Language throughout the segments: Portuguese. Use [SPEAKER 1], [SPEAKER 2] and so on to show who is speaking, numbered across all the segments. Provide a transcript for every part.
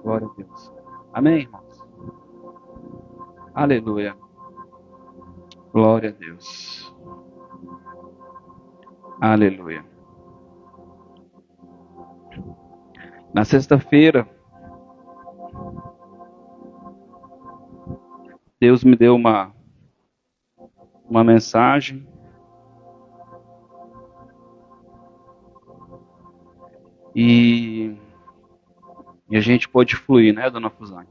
[SPEAKER 1] Glória a Deus. Amém, irmãos? Aleluia. Glória a Deus. Aleluia. Na sexta-feira, Deus me deu uma mensagem. E a gente pôde fluir, né, dona Fusane?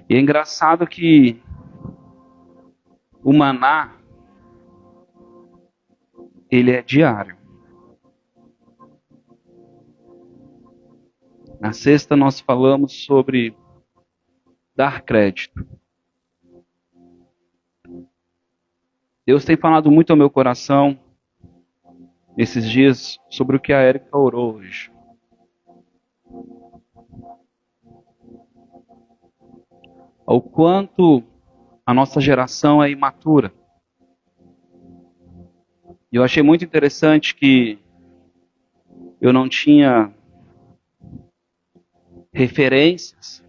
[SPEAKER 1] E é engraçado que o maná, ele é diário. Na sexta nós falamos sobre dar crédito. Deus tem falado muito ao meu coração esses dias sobre o que a Érica orou hoje. O quanto a nossa geração é imatura. E eu achei muito interessante que eu não tinha referências.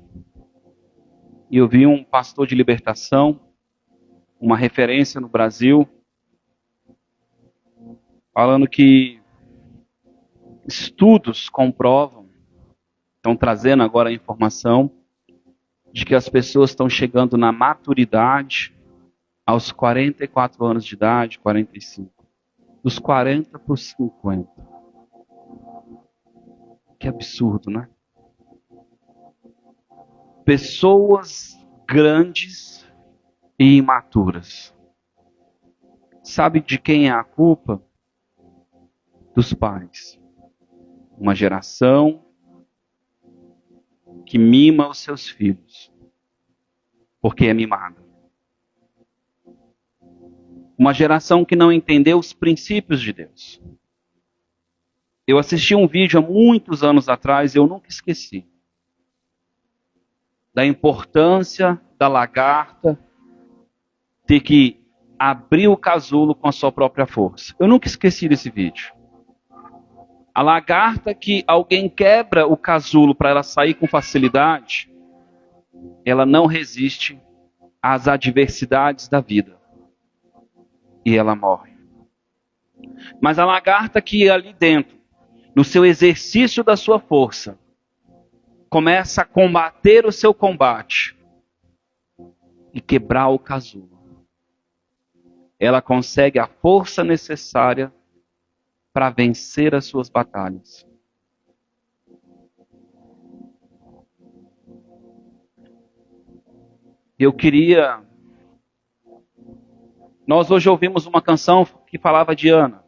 [SPEAKER 1] E eu vi um pastor de libertação, uma referência no Brasil, falando que estudos comprovam, estão trazendo agora a informação, de que as pessoas estão chegando na maturidade aos 44 anos de idade, 45. Dos 40 para os 50. Que absurdo, né? Pessoas grandes e imaturas. Sabe de quem é a culpa? Dos pais. Uma geração que mima os seus filhos, porque é mimada. Uma geração que não entendeu os princípios de Deus. Eu assisti um vídeo há muitos anos atrás e eu nunca esqueci. Da importância da lagarta ter que abrir o casulo com a sua própria força. Eu nunca esqueci desse vídeo. A lagarta que alguém quebra o casulo para ela sair com facilidade, ela não resiste às adversidades da vida. E ela morre. Mas a lagarta que ali dentro, no seu exercício da sua força, começa a combater o seu combate e quebrar o casulo. Ela consegue a força necessária para vencer as suas batalhas. Nós hoje ouvimos uma canção que falava de Ana.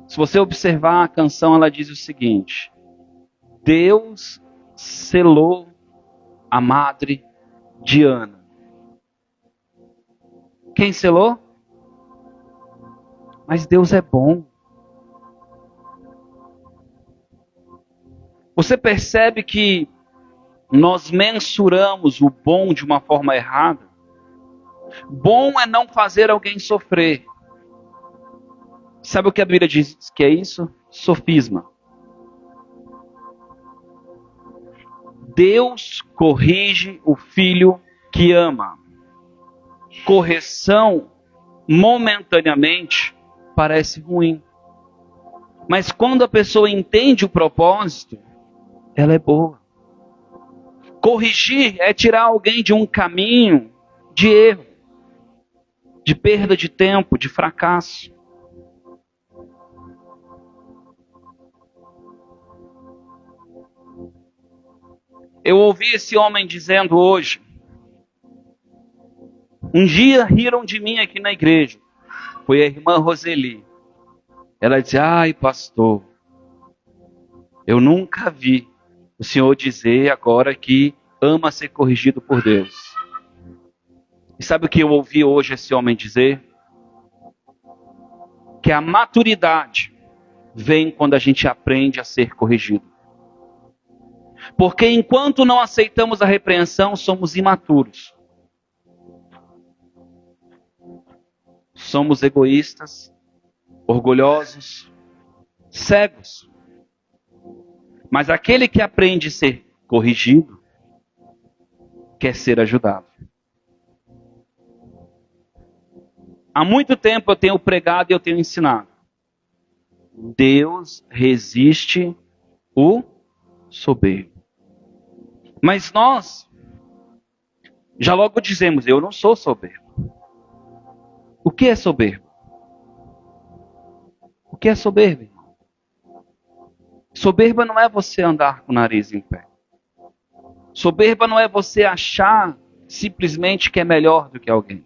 [SPEAKER 1] Se você observar a canção, ela diz o seguinte: Deus selou a madre de Ana. Quem selou? Mas Deus é bom. Você percebe que nós mensuramos o bom de uma forma errada? Bom é não fazer alguém sofrer. Sabe o que a Bíblia diz que é isso? Sofisma. Deus corrige o filho que ama. Correção, momentaneamente, parece ruim. Mas quando a pessoa entende o propósito, ela é boa. Corrigir é tirar alguém de um caminho de erro, de perda de tempo, de fracasso. Eu ouvi esse homem dizendo hoje: um dia riram de mim aqui na igreja. Foi a irmã Roseli. Ela disse: ai, pastor, eu nunca vi o senhor dizer agora que ama ser corrigido por Deus. E sabe o que eu ouvi hoje esse homem dizer? Que a maturidade vem quando a gente aprende a ser corrigido. Porque enquanto não aceitamos a repreensão, somos imaturos. Somos egoístas, orgulhosos, cegos. Mas aquele que aprende a ser corrigido, quer ser ajudado. Há muito tempo eu tenho pregado e eu tenho ensinado. Deus resiste o soberbo. Mas nós já logo dizemos, eu não sou soberbo. O que é soberbo? O que é soberbo, irmão? Soberba não é você andar com o nariz em pé. Soberba não é você achar simplesmente que é melhor do que alguém.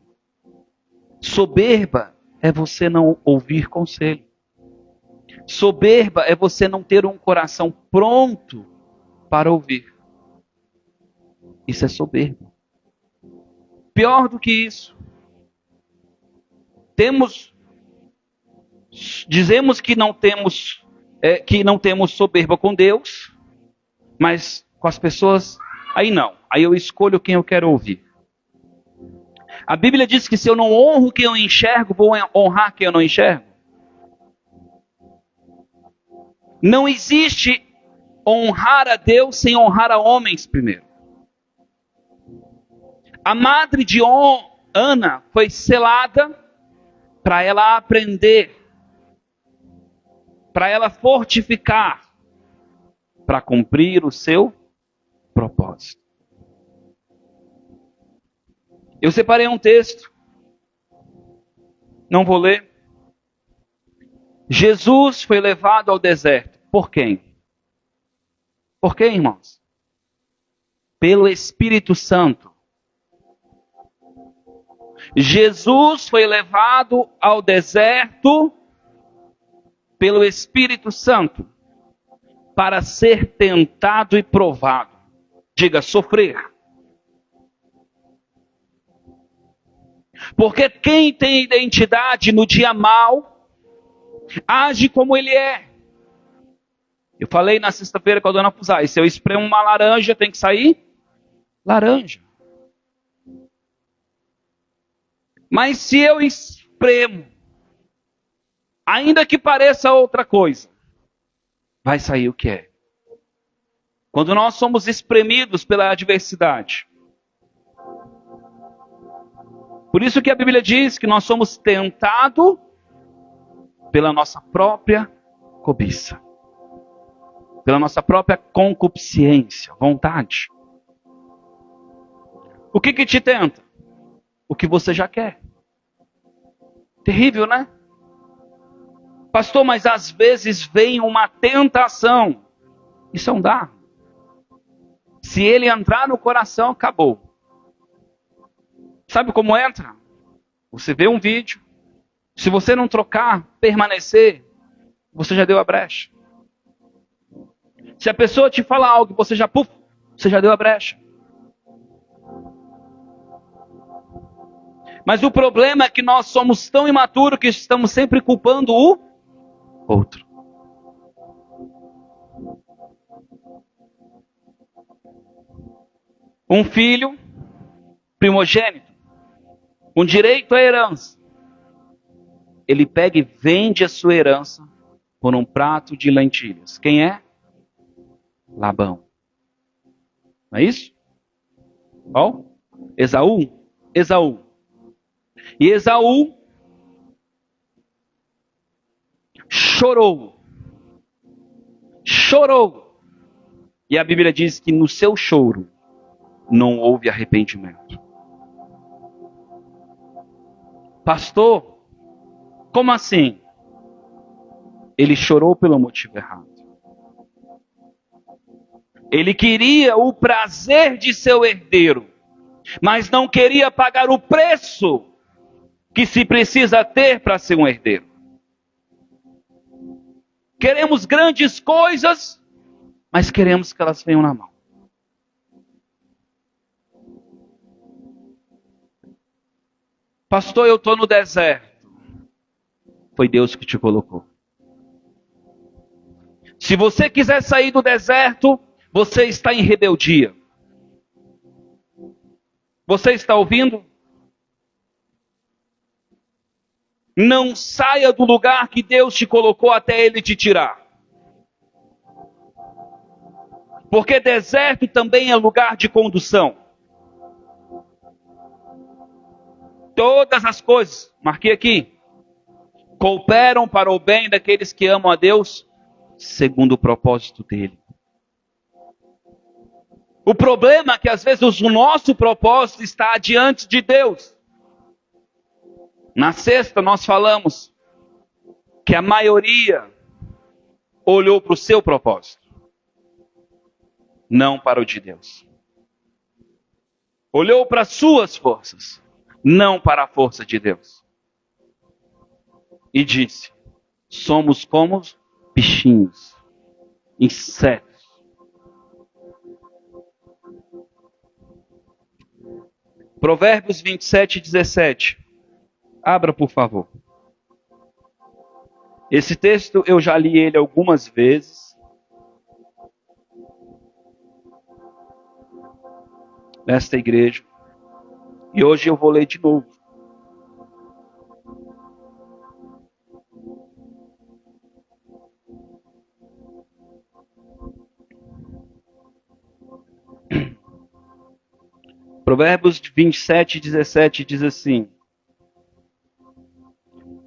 [SPEAKER 1] Soberba é você não ouvir conselho. Soberba é você não ter um coração pronto para ouvir. Isso é soberba. Pior do que isso. Dizemos que não temos soberba com Deus, mas com as pessoas, aí não. Aí eu escolho quem eu quero ouvir. A Bíblia diz que se eu não honro quem eu enxergo, vou honrar quem eu não enxergo. Não existe honrar a Deus sem honrar a homens primeiro. A madre de Ana foi selada para ela aprender, para ela fortificar, para cumprir o seu propósito. Eu separei um texto, não vou ler. Jesus foi levado ao deserto. Por quem? Por quem, irmãos? Pelo Espírito Santo. Jesus foi levado ao deserto pelo Espírito Santo para ser tentado e provado. Diga, sofrer. Porque quem tem identidade no dia mau, age como ele é. Eu falei na sexta-feira com a dona Fusai, se eu espremo uma laranja, tem que sair laranja. Mas se eu espremo, ainda que pareça outra coisa, vai sair o que é. Quando nós somos espremidos pela adversidade. Por isso que a Bíblia diz que nós somos tentados pela nossa própria cobiça. Pela nossa própria concupiscência, vontade. O que te tenta? O que você já quer. Terrível, né? Pastor, mas às vezes vem uma tentação. Isso é um dardo. Se ele entrar no coração, acabou. Sabe como entra? Você vê um vídeo. Se você não trocar, permanecer, você já deu a brecha. Se a pessoa te falar algo, você já deu a brecha. Mas o problema é que nós somos tão imaturos que estamos sempre culpando o outro. Um filho primogênito, com direito à herança, ele pega e vende a sua herança por um prato de lentilhas. Quem é? Labão. Não é isso? Qual? Esaú. E Esaú chorou. E a Bíblia diz que no seu choro não houve arrependimento. Pastor, como assim? Ele chorou pelo motivo errado. Ele queria o prazer de seu herdeiro, mas não queria pagar o preço que se precisa ter para ser um herdeiro. Queremos grandes coisas, mas queremos que elas venham na mão. Pastor, eu estou no deserto. Foi Deus que te colocou. Se você quiser sair do deserto, você está em rebeldia. Você está ouvindo? Não saia do lugar que Deus te colocou até Ele te tirar. Porque deserto também é lugar de condução. Todas as coisas, marquei aqui, cooperam para o bem daqueles que amam a Deus, segundo o propósito dele. O problema é que às vezes o nosso propósito está diante de Deus. Na sexta nós falamos que a maioria olhou para o seu propósito, não para o de Deus. Olhou para as suas forças, não para a força de Deus. E disse: somos como bichinhos, insetos. Provérbios 27, 17. Abra, por favor. Esse texto eu já li ele algumas vezes. Nesta igreja. E hoje eu vou ler de novo. Provérbios 27, 17 diz assim: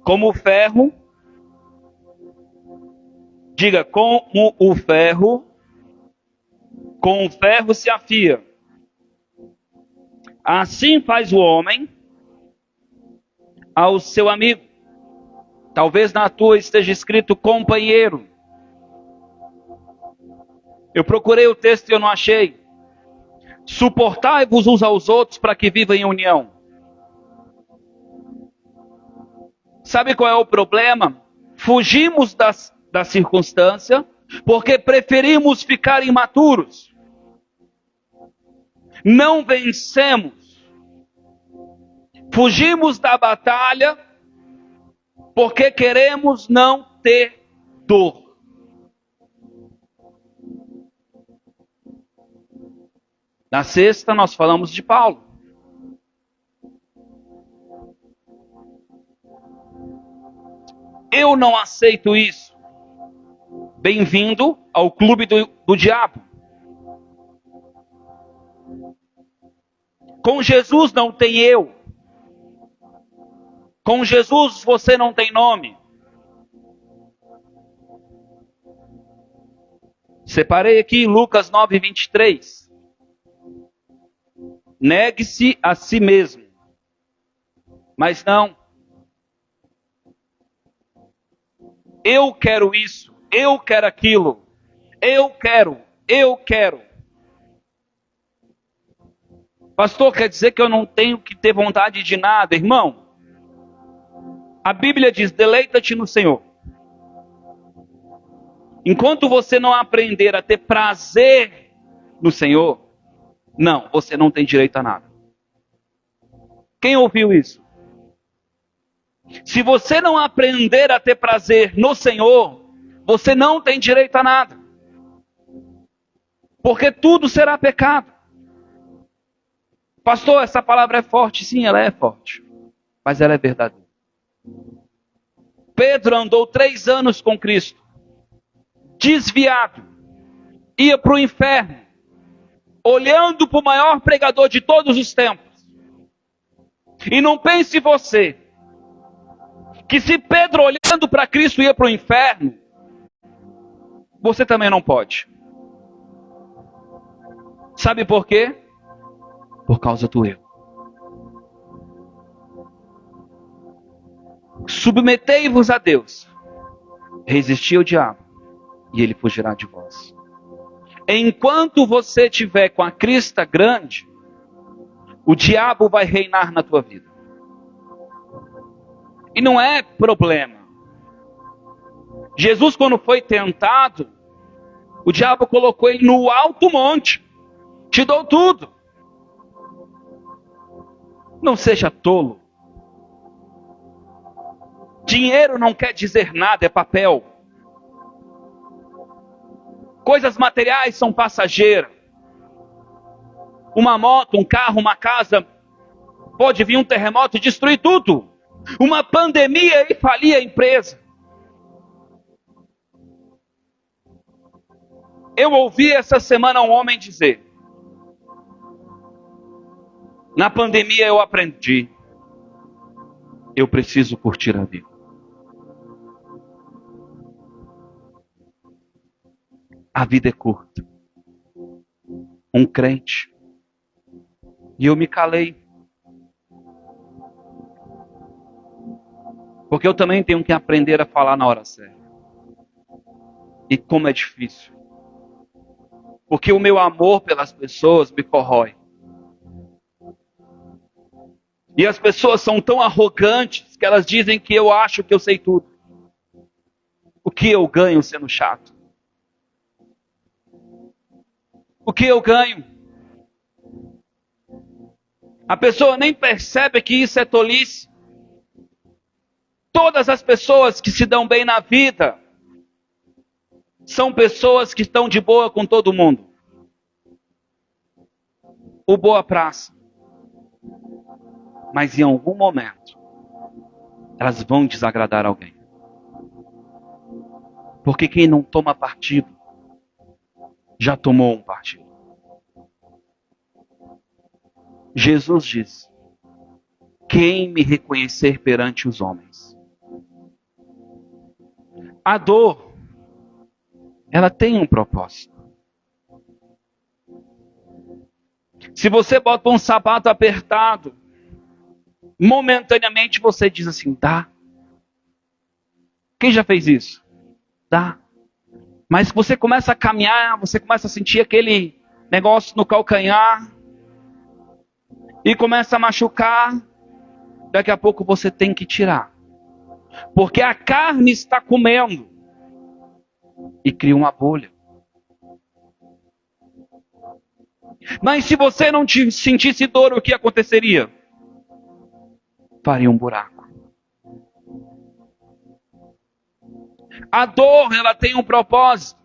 [SPEAKER 1] como o ferro, diga, como o ferro, com o ferro se afia. Assim faz o homem ao seu amigo. Talvez na tua esteja escrito companheiro. Eu procurei o texto e eu não achei. Suportai-vos uns aos outros para que vivam em união. Sabe qual é o problema? Fugimos da circunstância porque preferimos ficar imaturos. Não vencemos. Fugimos da batalha porque queremos não ter dor. Na sexta nós falamos de Paulo. Eu não aceito isso. Bem-vindo ao clube do diabo. Com Jesus não tem eu. Com Jesus você não tem nome. Separei aqui Lucas 9, 23. Negue-se a si mesmo. Mas não. Eu quero isso. Eu quero aquilo. Eu quero. Pastor, quer dizer que eu não tenho que ter vontade de nada, irmão? A Bíblia diz: deleita-te no Senhor. Enquanto você não aprender a ter prazer no Senhor, não, você não tem direito a nada. Quem ouviu isso? Se você não aprender a ter prazer no Senhor, você não tem direito a nada. Porque tudo será pecado. Pastor, essa palavra é forte. Sim, ela é forte. Mas ela é verdadeira. Pedro andou 3 anos com Cristo. Desviado. Ia para o inferno. Olhando para o maior pregador de todos os tempos. E não pense você que se Pedro olhando para Cristo ia para o inferno, você também não pode. Sabe por quê? Por causa do eu. Submetei-vos a Deus. Resisti ao diabo. E ele fugirá de vós. Enquanto você estiver com a crista grande, o diabo vai reinar na tua vida. E não é problema. Jesus, quando foi tentado, o diabo colocou ele no alto monte. Te dou tudo. Não seja tolo. Dinheiro não quer dizer nada, é papel. Coisas materiais são passageiras. Uma moto, um carro, uma casa, pode vir um terremoto e destruir tudo. Uma pandemia e falir a empresa. Eu ouvi essa semana um homem dizer: na pandemia eu aprendi, eu preciso curtir a vida. A vida é curta. Um crente. E eu me calei. Porque eu também tenho que aprender a falar na hora certa. E como é difícil. Porque o meu amor pelas pessoas me corrói. E as pessoas são tão arrogantes que elas dizem que eu acho que eu sei tudo. O que eu ganho sendo chato? O que eu ganho? A pessoa nem percebe que isso é tolice. Todas as pessoas que se dão bem na vida são pessoas que estão de boa com todo mundo. O boa praça. Mas em algum momento, elas vão desagradar alguém. Porque quem não toma partido, já tomou um partido. Jesus diz: quem me reconhecer perante os homens? A dor, ela tem um propósito. Se você bota um sapato apertado, momentaneamente você diz assim: dá. Quem já fez isso? Dá. Mas você começa a caminhar, você começa a sentir aquele negócio no calcanhar e começa a machucar. Daqui a pouco você tem que tirar. Porque a carne está comendo e cria uma bolha. Mas se você não sentisse dor, o que aconteceria? Faria um buraco. A dor, ela tem um propósito.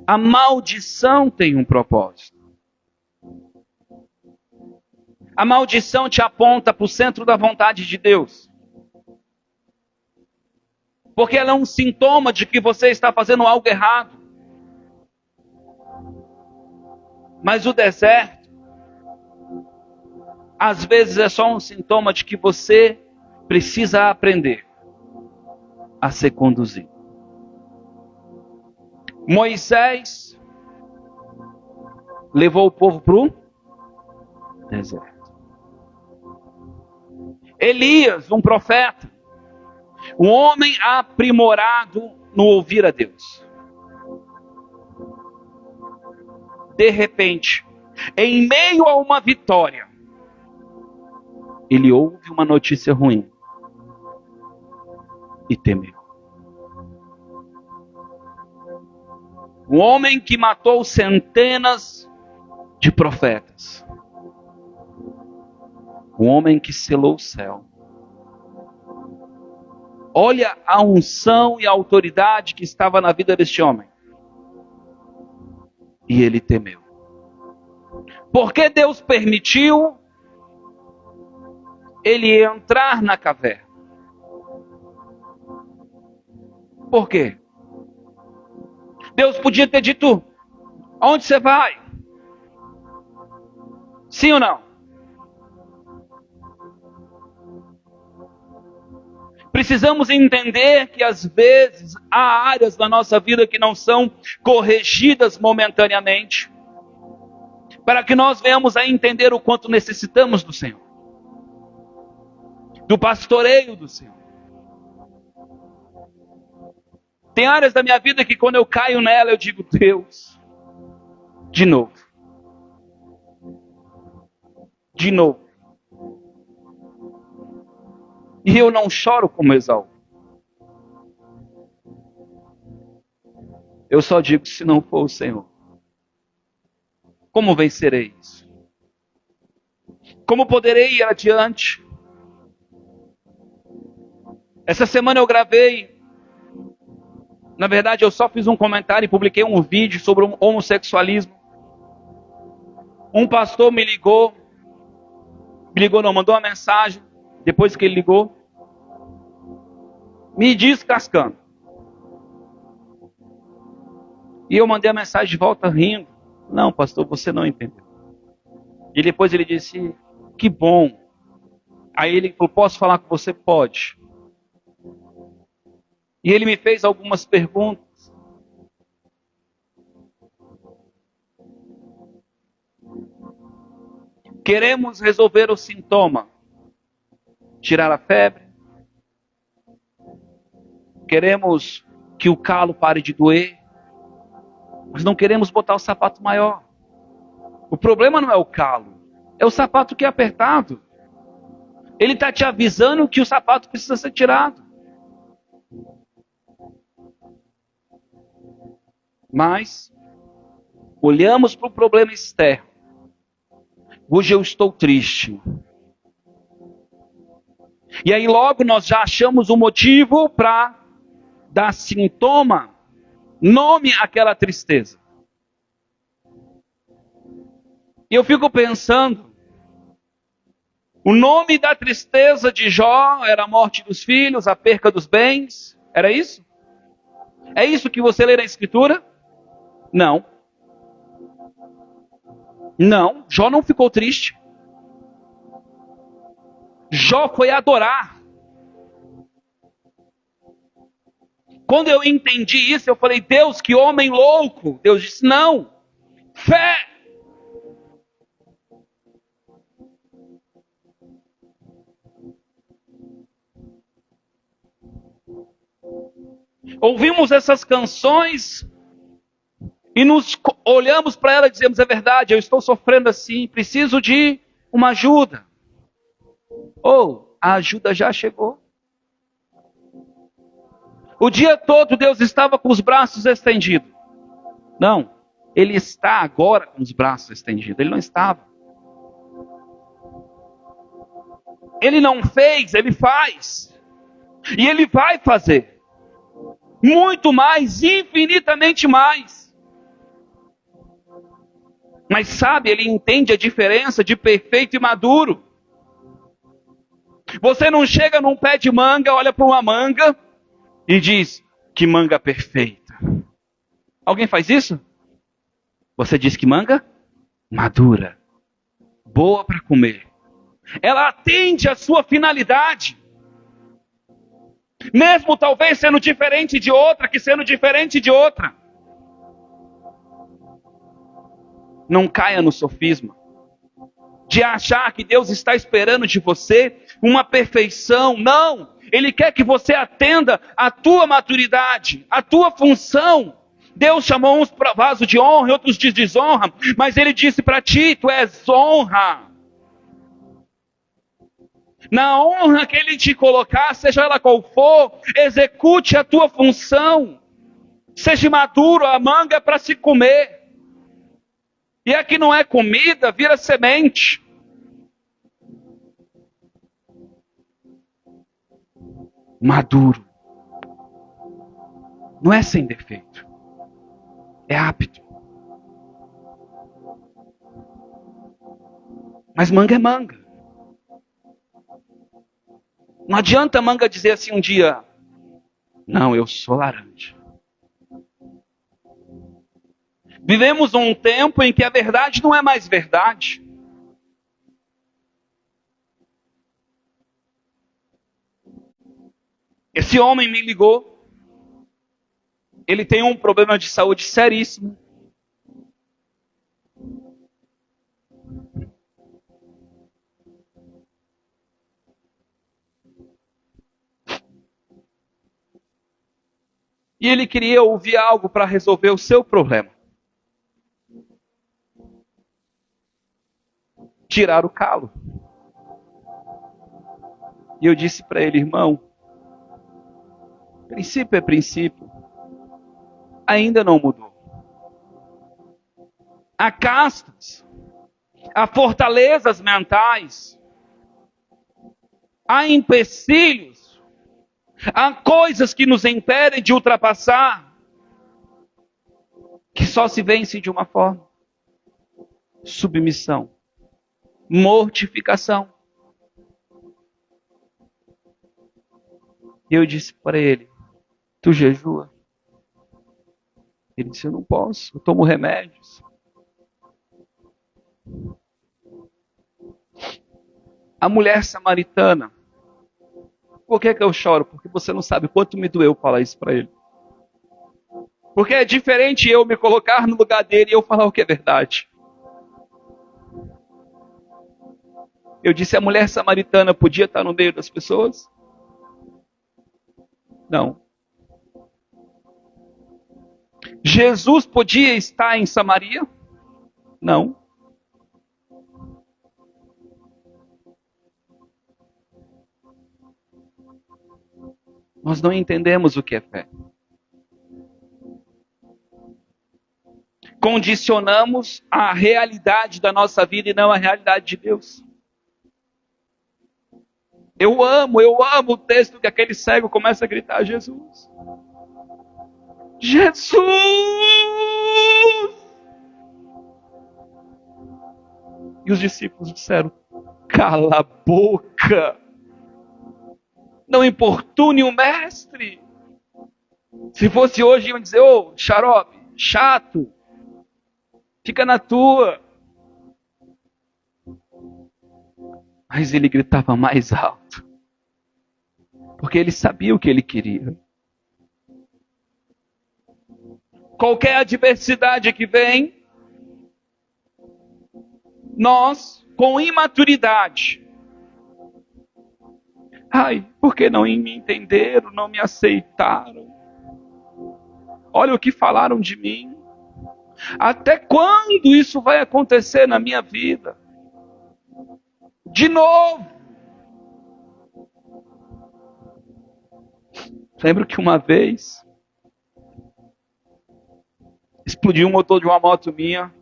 [SPEAKER 1] A maldição tem um propósito. A maldição te aponta para o centro da vontade de Deus. Porque ela é um sintoma de que você está fazendo algo errado. Mas o deserto, às vezes é só um sintoma de que você precisa aprender a ser conduzido. Moisés levou o povo para o deserto. Elias, um profeta, um homem aprimorado no ouvir a Deus. De repente, em meio a uma vitória, ele ouve uma notícia ruim e temeu. Um homem que matou centenas de profetas. Um homem que selou o céu. Olha a unção e a autoridade que estava na vida deste homem. E ele temeu. Porque Deus permitiu ele entrar na caverna? Por quê? Deus podia ter dito: aonde você vai? Sim ou não? Precisamos entender que às vezes há áreas da nossa vida que não são corrigidas momentaneamente, para que nós venhamos a entender o quanto necessitamos do Senhor, do pastoreio do Senhor. Tem áreas da minha vida que quando eu caio nela eu digo: Deus, de novo. De novo. E eu não choro como Esaú. Eu só digo: se não for o Senhor, como vencerei isso? Como poderei ir adiante? Essa semana eu gravei, na verdade eu só fiz um comentário e publiquei um vídeo sobre o homossexualismo. Um pastor me ligou não, mandou uma mensagem, depois que ele ligou, me descascando. E eu mandei a mensagem de volta rindo. Não, pastor, você não entendeu. E depois ele disse, que bom. Aí ele falou, posso falar com você? Pode. E ele me fez algumas perguntas. Queremos resolver o sintoma. Tirar a febre. Queremos que o calo pare de doer. Mas não queremos botar o sapato maior. O problema não é o calo. É o sapato que é apertado. Ele está te avisando que o sapato precisa ser tirado. Mas olhamos para o problema externo. Hoje eu estou triste. E aí logo nós já achamos um motivo para dar sintoma, nome àquela tristeza. E eu fico pensando, o nome da tristeza de Jó era a morte dos filhos, a perca dos bens. Era isso? É isso que você lê na Escritura? Não. Não, Jó não ficou triste. Jó foi adorar. Quando eu entendi isso, eu falei, Deus, que homem louco. Deus disse, não, fé. Ouvimos essas canções e nos olhamos para ela e dizemos, é verdade, eu estou sofrendo assim, preciso de uma ajuda. Ou, a ajuda já chegou. O dia todo Deus estava com os braços estendidos. Não, Ele está agora com os braços estendidos. Ele não estava. Ele não fez, Ele faz. E Ele vai fazer. Muito mais, infinitamente mais. Mas sabe, Ele entende a diferença de perfeito e maduro. Você não chega num pé de manga, olha para uma manga e diz, que manga perfeita. Alguém faz isso? Você diz que manga? Madura. Boa para comer. Ela atende a sua finalidade. Mesmo talvez sendo diferente de outra, que sendo diferente de outra. Não caia no sofisma de achar que Deus está esperando de você uma perfeição. Não, Ele quer que você atenda a tua maturidade, a tua função. Deus chamou uns para vaso de honra e outros de desonra, mas Ele disse para ti, tu és honra. Na honra que Ele te colocar, seja ela qual for, execute a tua função. Seja maduro, a manga é para se comer. E a que não é comida, vira semente. Maduro. Não é sem defeito. É apto. Mas manga é manga. Não adianta a manga dizer assim um dia, não, eu sou laranja. Vivemos um tempo em que a verdade não é mais verdade. Esse homem me ligou. Ele tem um problema de saúde seríssimo. E ele queria ouvir algo para resolver o seu problema. Tirar o calo. E eu disse para ele, irmão, princípio é princípio. Ainda não mudou. Há castas, há fortalezas mentais, há empecilhos, há coisas que nos impedem de ultrapassar, que só se vence de uma forma: submissão, mortificação. E eu disse para ele, tu jejua? Ele disse, eu não posso, eu tomo remédios. A mulher samaritana, por que eu choro? Porque você não sabe quanto me doeu falar isso para ele. Porque é diferente eu me colocar no lugar dele e eu falar o que é verdade. Eu disse, a mulher samaritana podia estar no meio das pessoas? Não. Jesus podia estar em Samaria? Não. Nós não entendemos o que é fé. Condicionamos a realidade da nossa vida e não a realidade de Deus. Eu amo o texto que aquele cego começa a gritar, Jesus! Jesus! E os discípulos disseram, cala a boca! Não importune o mestre! Se fosse hoje, iam dizer, ô, xarope, chato, fica na tua. Mas ele gritava mais alto. Porque ele sabia o que ele queria. Qualquer adversidade que vem, nós, com imaturidade, ai, porque não me entenderam, não me aceitaram. Olha o que falaram de mim. Até quando isso vai acontecer na minha vida? De novo. Lembro que uma vez explodiu o motor de uma moto minha.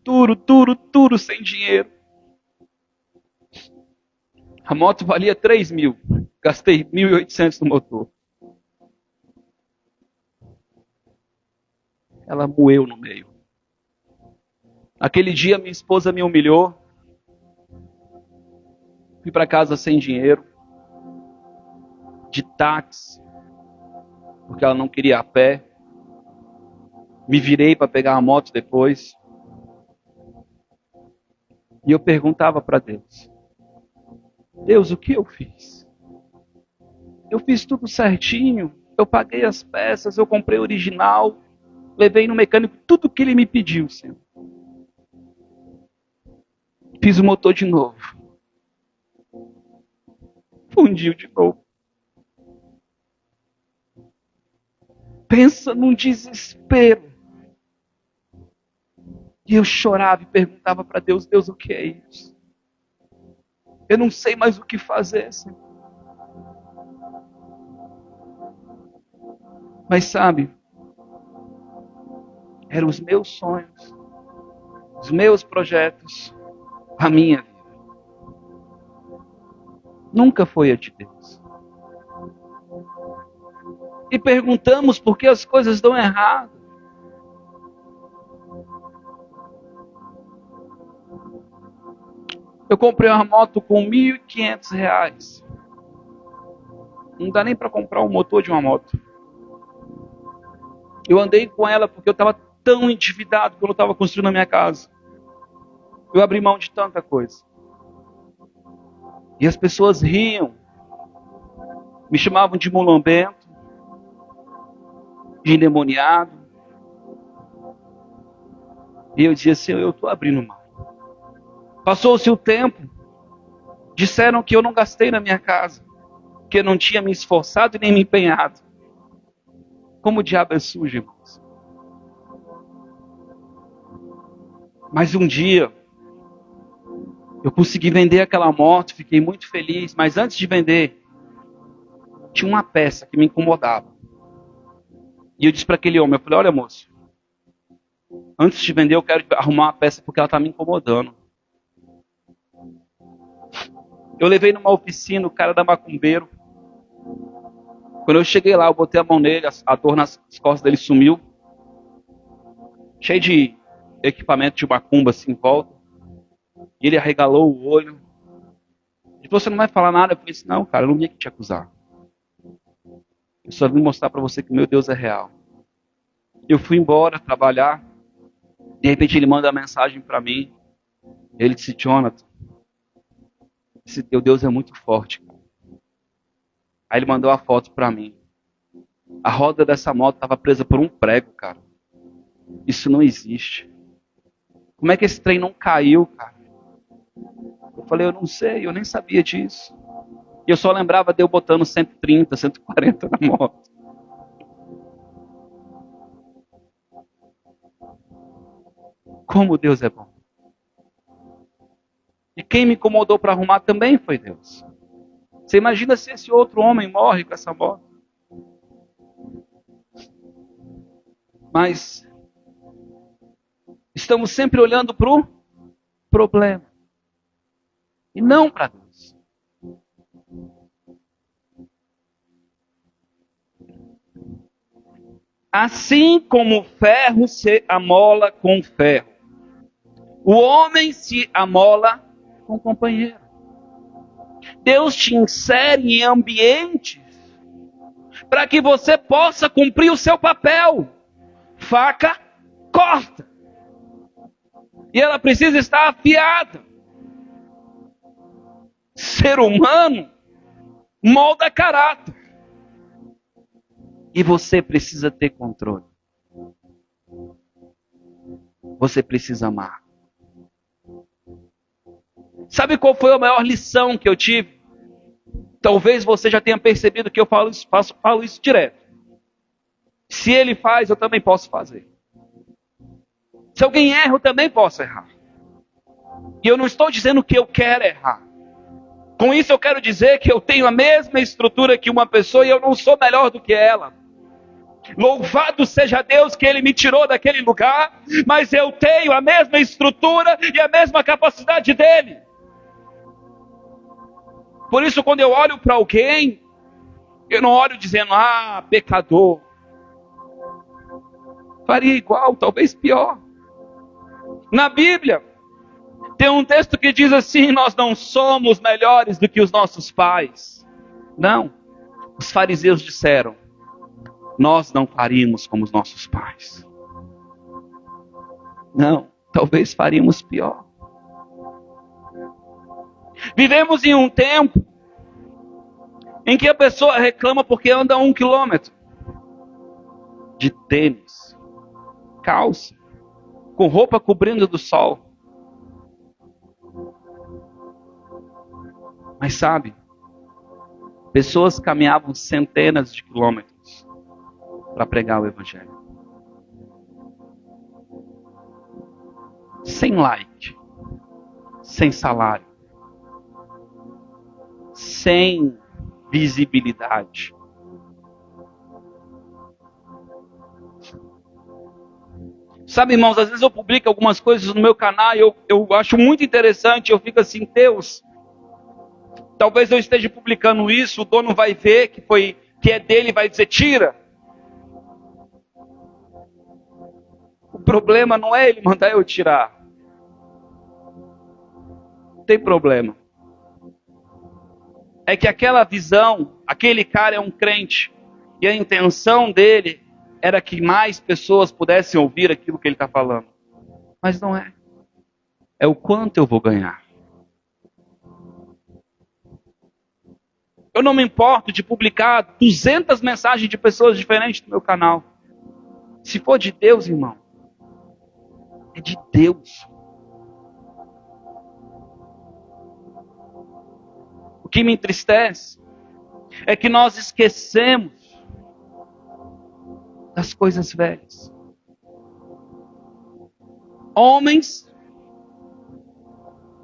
[SPEAKER 1] Duro, sem dinheiro. A moto valia 3 mil. Gastei 1.800 no motor. Ela moeu no meio. Aquele dia minha esposa me humilhou. Fui para casa sem dinheiro. De táxi. Porque ela não queria ir a pé. Me virei para pegar a moto depois. E eu perguntava para Deus. Deus, o que eu fiz? Eu fiz tudo certinho. Eu paguei as peças, eu comprei o original. Levei no mecânico tudo que ele me pediu, Senhor. Fiz o motor de novo. Fundiu de novo. Pensa num desespero. E eu chorava e perguntava para Deus, Deus, o que é isso? Eu não sei mais o que fazer, Senhor. Mas sabe, eram os meus sonhos, os meus projetos, a minha vida. Nunca foi a de Deus. E perguntamos por que as coisas dão errado. Eu comprei uma moto com R$ 1.500. Não dá nem para comprar um motor de uma moto. Eu andei com ela porque eu estava tão endividado quando eu estava construindo a minha casa. Eu abri mão de tanta coisa. E as pessoas riam. Me chamavam de mulambento, de endemoniado. E eu dizia assim, eu estou abrindo mão. Passou-se o tempo. Disseram que eu não gastei na minha casa. Que eu não tinha me esforçado e nem me empenhado. Como o diabo é sujo, irmãos. Mas um dia, eu consegui vender aquela moto, fiquei muito feliz. Mas antes de vender, tinha uma peça que me incomodava. E eu disse para aquele homem, eu falei, olha moço, antes de vender eu quero arrumar uma peça porque ela está me incomodando. Eu levei numa oficina o cara da macumbeiro. Quando eu cheguei lá, eu botei a mão nele, a dor nas costas dele sumiu. Cheio de equipamento de macumba assim em volta. E ele arregalou o olho. Ele falou, você não vai falar nada? Eu falei assim, não, cara, eu não vim aqui te acusar. Eu só vim mostrar para você que meu Deus é real. Eu fui embora trabalhar. De repente ele manda uma mensagem para mim. Ele disse: Jonathan, esse teu Deus é muito forte, cara. Aí ele mandou a foto para mim. A roda dessa moto estava presa por um prego, cara. Isso não existe. Como é que esse trem não caiu, cara? Eu falei: eu não sei, eu nem sabia disso. E eu só lembrava de eu botando 130, 140 na moto. Como Deus é bom. E quem me incomodou para arrumar também foi Deus. Você imagina se esse outro homem morre com essa moto? Mas estamos sempre olhando para o problema. E não para Deus. Assim como o ferro se amola com o ferro, o homem se amola com o companheiro. Deus te insere em ambientes para que você possa cumprir o seu papel. Faca corta. E ela precisa estar afiada. Ser humano molda caráter. E você precisa ter controle. Você precisa amar. Sabe qual foi a maior lição que eu tive? Talvez você já tenha percebido que eu falo isso direto. Se ele faz, eu também posso fazer. Se alguém erra, eu também posso errar. E eu não estou dizendo que eu quero errar. Com isso eu quero dizer que eu tenho a mesma estrutura que uma pessoa e eu não sou melhor do que ela. Louvado seja Deus que Ele me tirou daquele lugar, mas eu tenho a mesma estrutura e a mesma capacidade dele. Por isso, quando eu olho para alguém, eu não olho dizendo: ah, pecador. Faria igual, talvez pior. Na Bíblia, tem um texto que diz assim: nós não somos melhores do que os nossos pais. Não. Os fariseus disseram: nós não faríamos como os nossos pais. Não, talvez faríamos pior. Vivemos em um tempo em que a pessoa reclama porque anda 1 quilômetro de tênis, calça, com roupa cobrindo do sol. Mas sabe, pessoas caminhavam centenas de quilômetros para pregar o evangelho. Sem like, sem salário, sem visibilidade. Sabe, irmãos, às vezes eu publico algumas coisas no meu canal e eu acho muito interessante, eu fico assim: Deus, talvez eu esteja publicando isso, o dono vai ver que é dele e vai dizer: tira. O problema não é ele mandar eu tirar. Não tem problema. É que aquela visão, aquele cara é um crente, e a intenção dele era que mais pessoas pudessem ouvir aquilo que ele está falando. Mas não é. É o quanto eu vou ganhar. Eu não me importo de publicar 200 mensagens de pessoas diferentes no meu canal. Se for de Deus, irmão, é de Deus. O que me entristece é que nós esquecemos das coisas velhas. Homens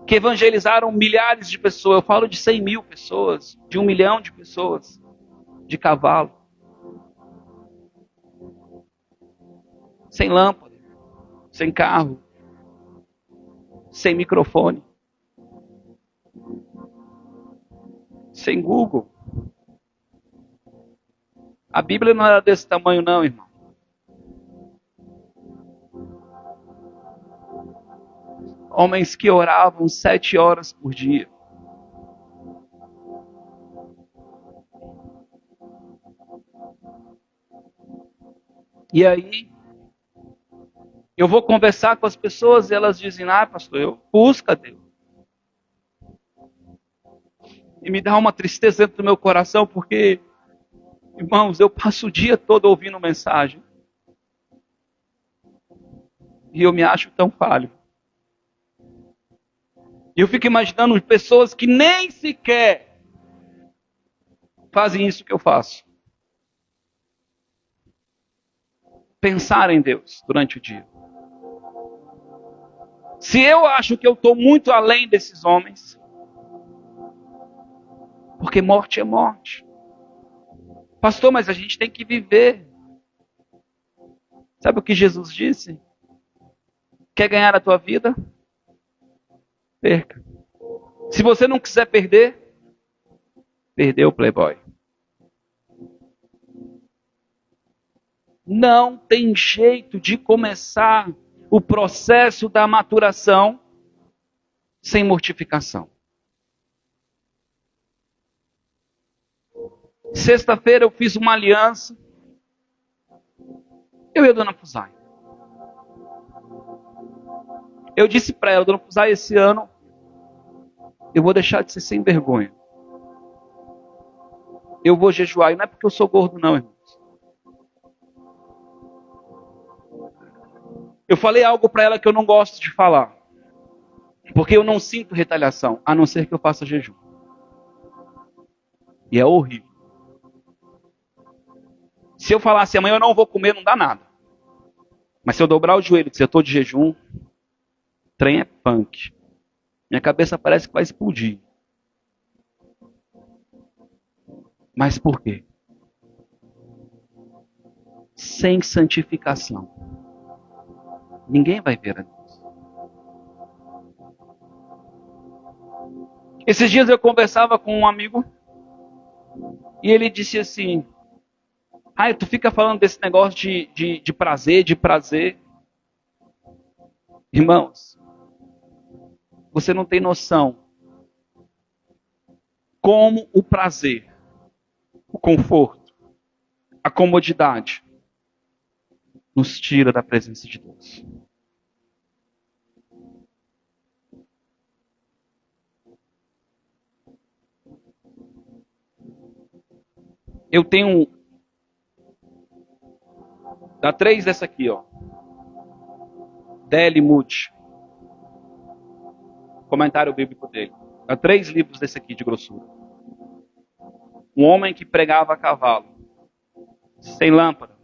[SPEAKER 1] que evangelizaram milhares de pessoas, eu falo de 100 mil pessoas, de 1 milhão de pessoas, de cavalo, sem lâmpada, sem carro, sem microfone, sem Google. A Bíblia não era desse tamanho não, irmão. Homens que oravam 7 horas por dia. E aí, Eu vou conversar com as pessoas e elas dizem, pastor, eu busco a Deus. E me dá uma tristeza dentro do meu coração, porque, irmãos, eu passo o dia todo ouvindo mensagem. E eu me acho tão falho. E eu fico imaginando pessoas que nem sequer fazem isso que eu faço. Pensar em Deus durante o dia. Se eu acho que eu estou muito além desses homens, porque morte é morte. Pastor, mas a gente tem que viver. Sabe o que Jesus disse? Quer ganhar a tua vida? Perca. Se você não quiser perder, perdeu o Playboy. Não tem jeito de começar o processo da maturação sem mortificação. Sexta-feira eu fiz uma aliança. Eu e a dona Fusai. Eu disse para ela, dona Fusai, esse ano eu vou deixar de ser sem vergonha. Eu vou jejuar. E não é porque eu sou gordo, não, irmãos. Eu falei algo para ela que eu não gosto de falar. Porque eu não sinto retaliação, a não ser que eu faça jejum. E é horrível. Se eu falar assim, amanhã eu não vou comer, não dá nada. Mas se eu dobrar o joelho e dizer, eu estou de jejum, trem é punk. Minha cabeça parece que vai explodir. Mas por quê? Sem santificação, ninguém vai ver a Deus. Esses dias eu conversava com um amigo e ele disse assim, tu fica falando desse negócio de prazer, de prazer. Irmãos, você não tem noção como o prazer, o conforto, a comodidade nos tira da presença de Deus. Eu tenho dá 3 dessa aqui, ó. D.L. Moody. Comentário bíblico dele. Dá 3 livros desse aqui de grossura. Um homem que pregava a cavalo, sem lâmpada,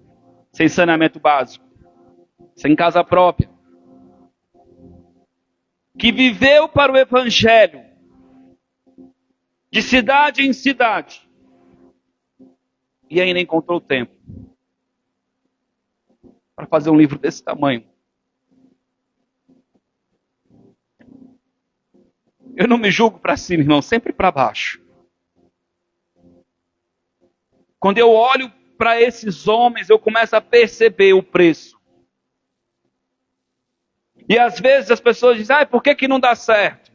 [SPEAKER 1] sem saneamento básico, sem casa própria, que viveu para o evangelho, de cidade em cidade, e ainda encontrou tempo para fazer um livro desse tamanho. Eu não me julgo para cima, irmão, sempre para baixo. Quando eu olho para esses homens, eu começo a perceber o preço. E às vezes as pessoas dizem, por que não dá certo?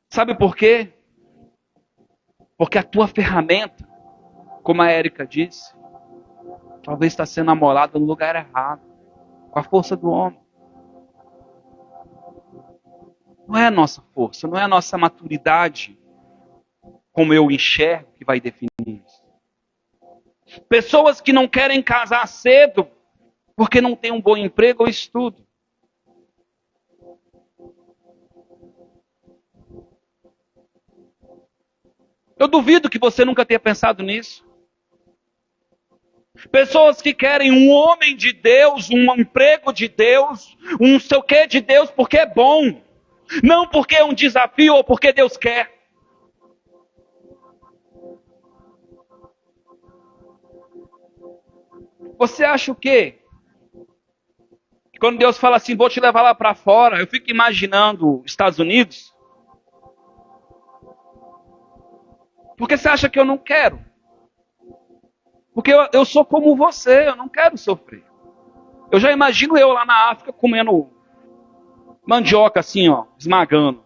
[SPEAKER 1] Sabe por quê? Porque a tua ferramenta, como a Érica disse, talvez está sendo amolada no lugar errado, com a força do homem. Não é a nossa força, não é a nossa maturidade, como eu enxergo, que vai definir isso. Pessoas que não querem casar cedo, porque não tem um bom emprego ou estudo. Eu duvido que você nunca tenha pensado nisso. Pessoas que querem um homem de Deus, um emprego de Deus, um sei o que de Deus, porque é bom. Não porque é um desafio ou porque Deus quer. Você acha o quê? Quando Deus fala assim, vou te levar lá para fora, eu fico imaginando Estados Unidos. Por que você acha que eu não quero? Porque eu sou como você, eu não quero sofrer. Eu já imagino eu lá na África comendo mandioca assim, ó, esmagando.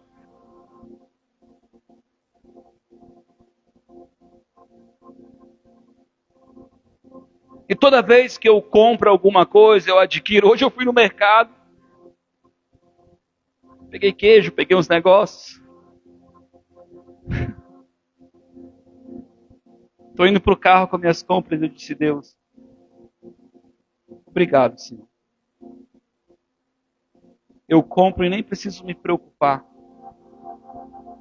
[SPEAKER 1] E toda vez que eu compro alguma coisa, eu adquiro. Hoje eu fui no mercado, peguei queijo, peguei uns negócios. Estou indo para o carro com minhas compras. Eu disse: Deus, obrigado, Senhor. Eu compro e nem preciso me preocupar.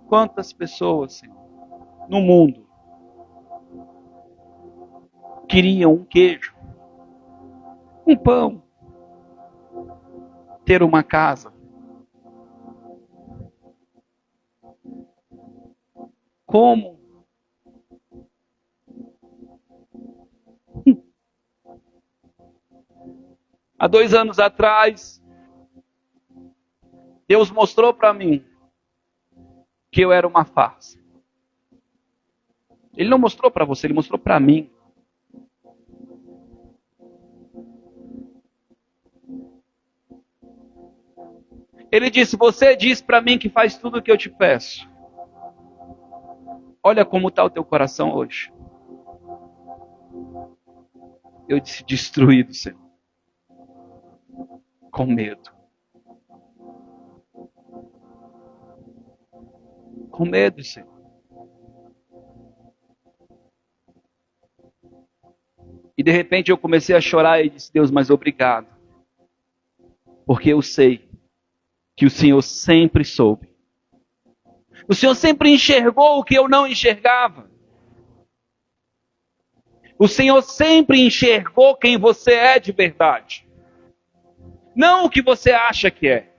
[SPEAKER 1] Quantas pessoas, Senhor, no mundo queriam um queijo, um pão, ter uma casa. Como? Há 2 anos atrás, Deus mostrou para mim que eu era uma farsa. Ele não mostrou para você, ele mostrou para mim. Ele disse: você diz para mim que faz tudo o que eu te peço. Olha como está o teu coração hoje. Eu disse: destruído, Senhor. Com medo. Com medo, Senhor. E de repente eu comecei a chorar e disse: Deus, mas obrigado. Porque eu sei que o Senhor sempre soube. O Senhor sempre enxergou o que eu não enxergava. O Senhor sempre enxergou quem você é de verdade. Não o que você acha que é.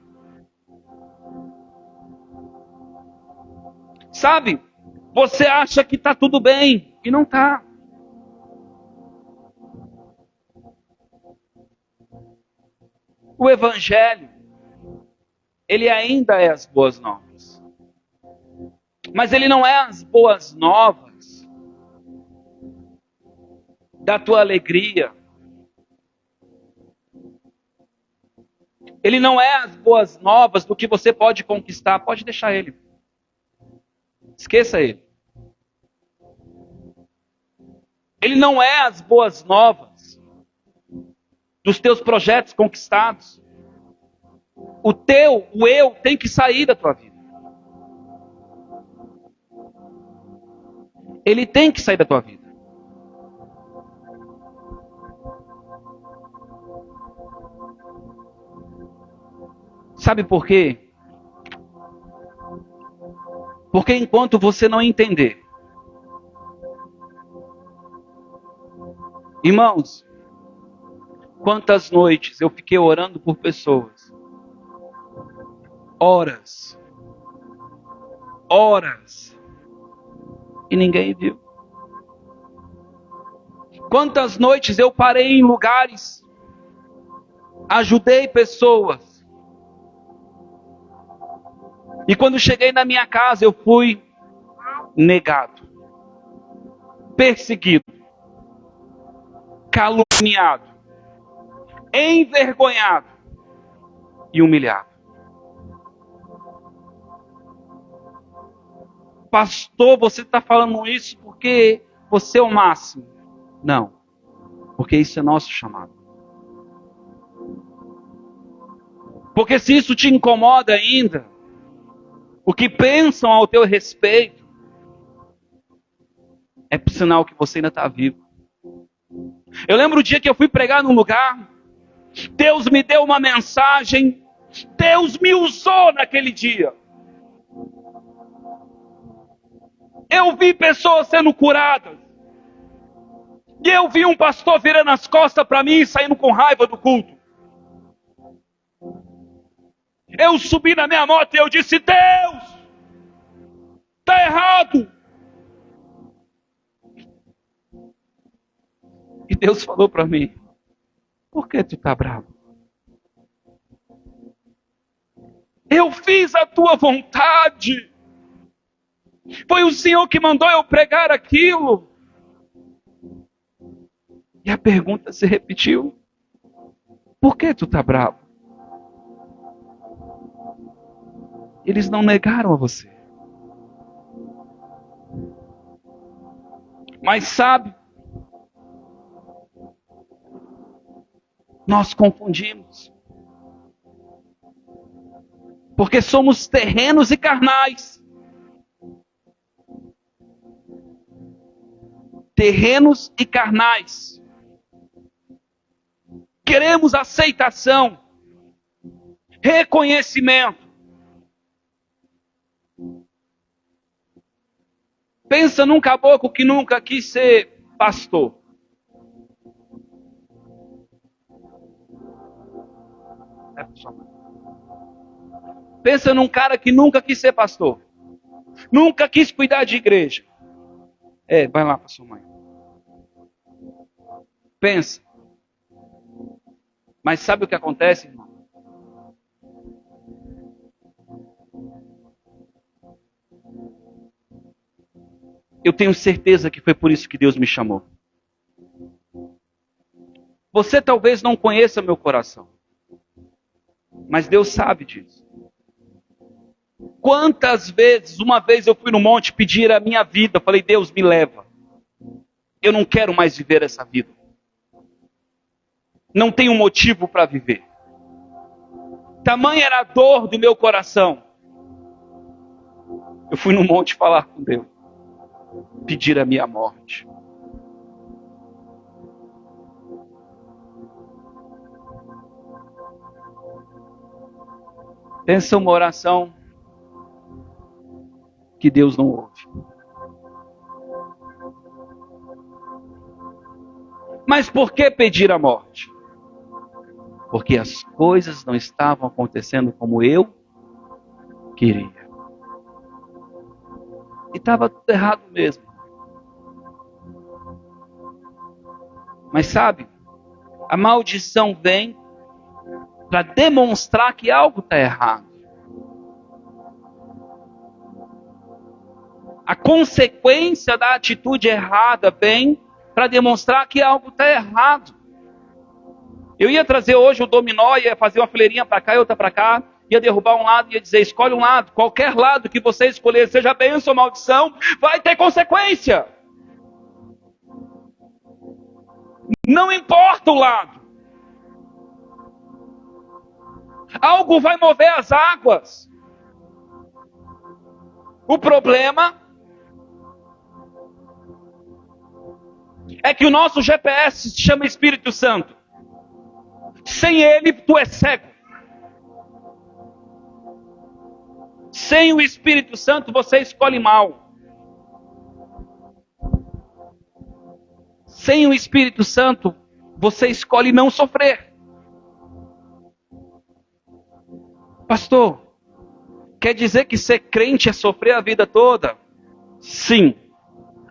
[SPEAKER 1] Sabe? Você acha que está tudo bem e não está. O Evangelho, ele ainda é as boas novas. Mas ele não é as boas novas da tua alegria. Ele não é as boas novas do que você pode conquistar. Pode deixar ele. Esqueça ele. Ele não é as boas novas dos teus projetos conquistados. O eu tem que sair da tua vida. Ele tem que sair da tua vida. Sabe por quê? Porque enquanto você não entender, irmãos, quantas noites eu fiquei orando por pessoas, horas, e ninguém viu. Quantas noites eu parei em lugares, ajudei pessoas, e quando cheguei na minha casa eu fui negado, perseguido, caluniado, envergonhado e humilhado. Pastor, você está falando isso porque você é o máximo. Não, porque isso é nosso chamado. Porque se isso te incomoda ainda, o que pensam ao teu respeito, é sinal que você ainda está vivo. Eu lembro o dia que eu fui pregar num lugar, Deus me deu uma mensagem, Deus me usou naquele dia. Eu vi pessoas sendo curadas. E eu vi um pastor virando as costas para mim e saindo com raiva do culto. Eu subi na minha moto e eu disse: Deus, está errado. E Deus falou para mim: por que tu está bravo? Eu fiz a tua vontade. Foi o Senhor que mandou eu pregar aquilo. E a pergunta se repetiu: por que tu está bravo? Eles não negaram a você. Mas sabe, Nós confundimos. Porque somos terrenos e carnais. Terrenos e carnais. Queremos aceitação, reconhecimento. Pensa num caboclo que nunca quis ser pastor. Pensa num cara que nunca quis ser pastor. Nunca quis cuidar de igreja. Vai lá para sua mãe. Pensa. Mas sabe o que acontece, irmão? Eu tenho certeza que foi por isso que Deus me chamou. Você talvez não conheça meu coração. Mas Deus sabe disso. Quantas vezes, uma vez eu fui no monte pedir a minha vida. Eu falei, Deus, me leva. Eu não quero mais viver essa vida. Não tenho motivo para viver. Tamanha era a dor do meu coração. Eu fui no monte falar com Deus. Pedir a minha morte. Pensa uma oração que Deus não ouve. Mas por que pedir a morte? Porque as coisas não estavam acontecendo como eu queria. E estava tudo errado mesmo. Mas sabe, a maldição vem para demonstrar que algo está errado. A consequência da atitude errada vem para demonstrar que algo está errado. Eu ia trazer hoje o dominó, ia fazer uma fileirinha para cá e outra para cá, ia derrubar um lado e ia dizer, escolhe um lado. Qualquer lado que você escolher, seja bênção ou maldição, vai ter consequência. Não importa o lado. Algo vai mover as águas. O problema é que o nosso GPS se chama Espírito Santo. Sem ele, tu és cego. Sem o Espírito Santo, você escolhe mal. Sem o Espírito Santo, você escolhe não sofrer. Pastor, quer dizer que ser crente é sofrer a vida toda? Sim.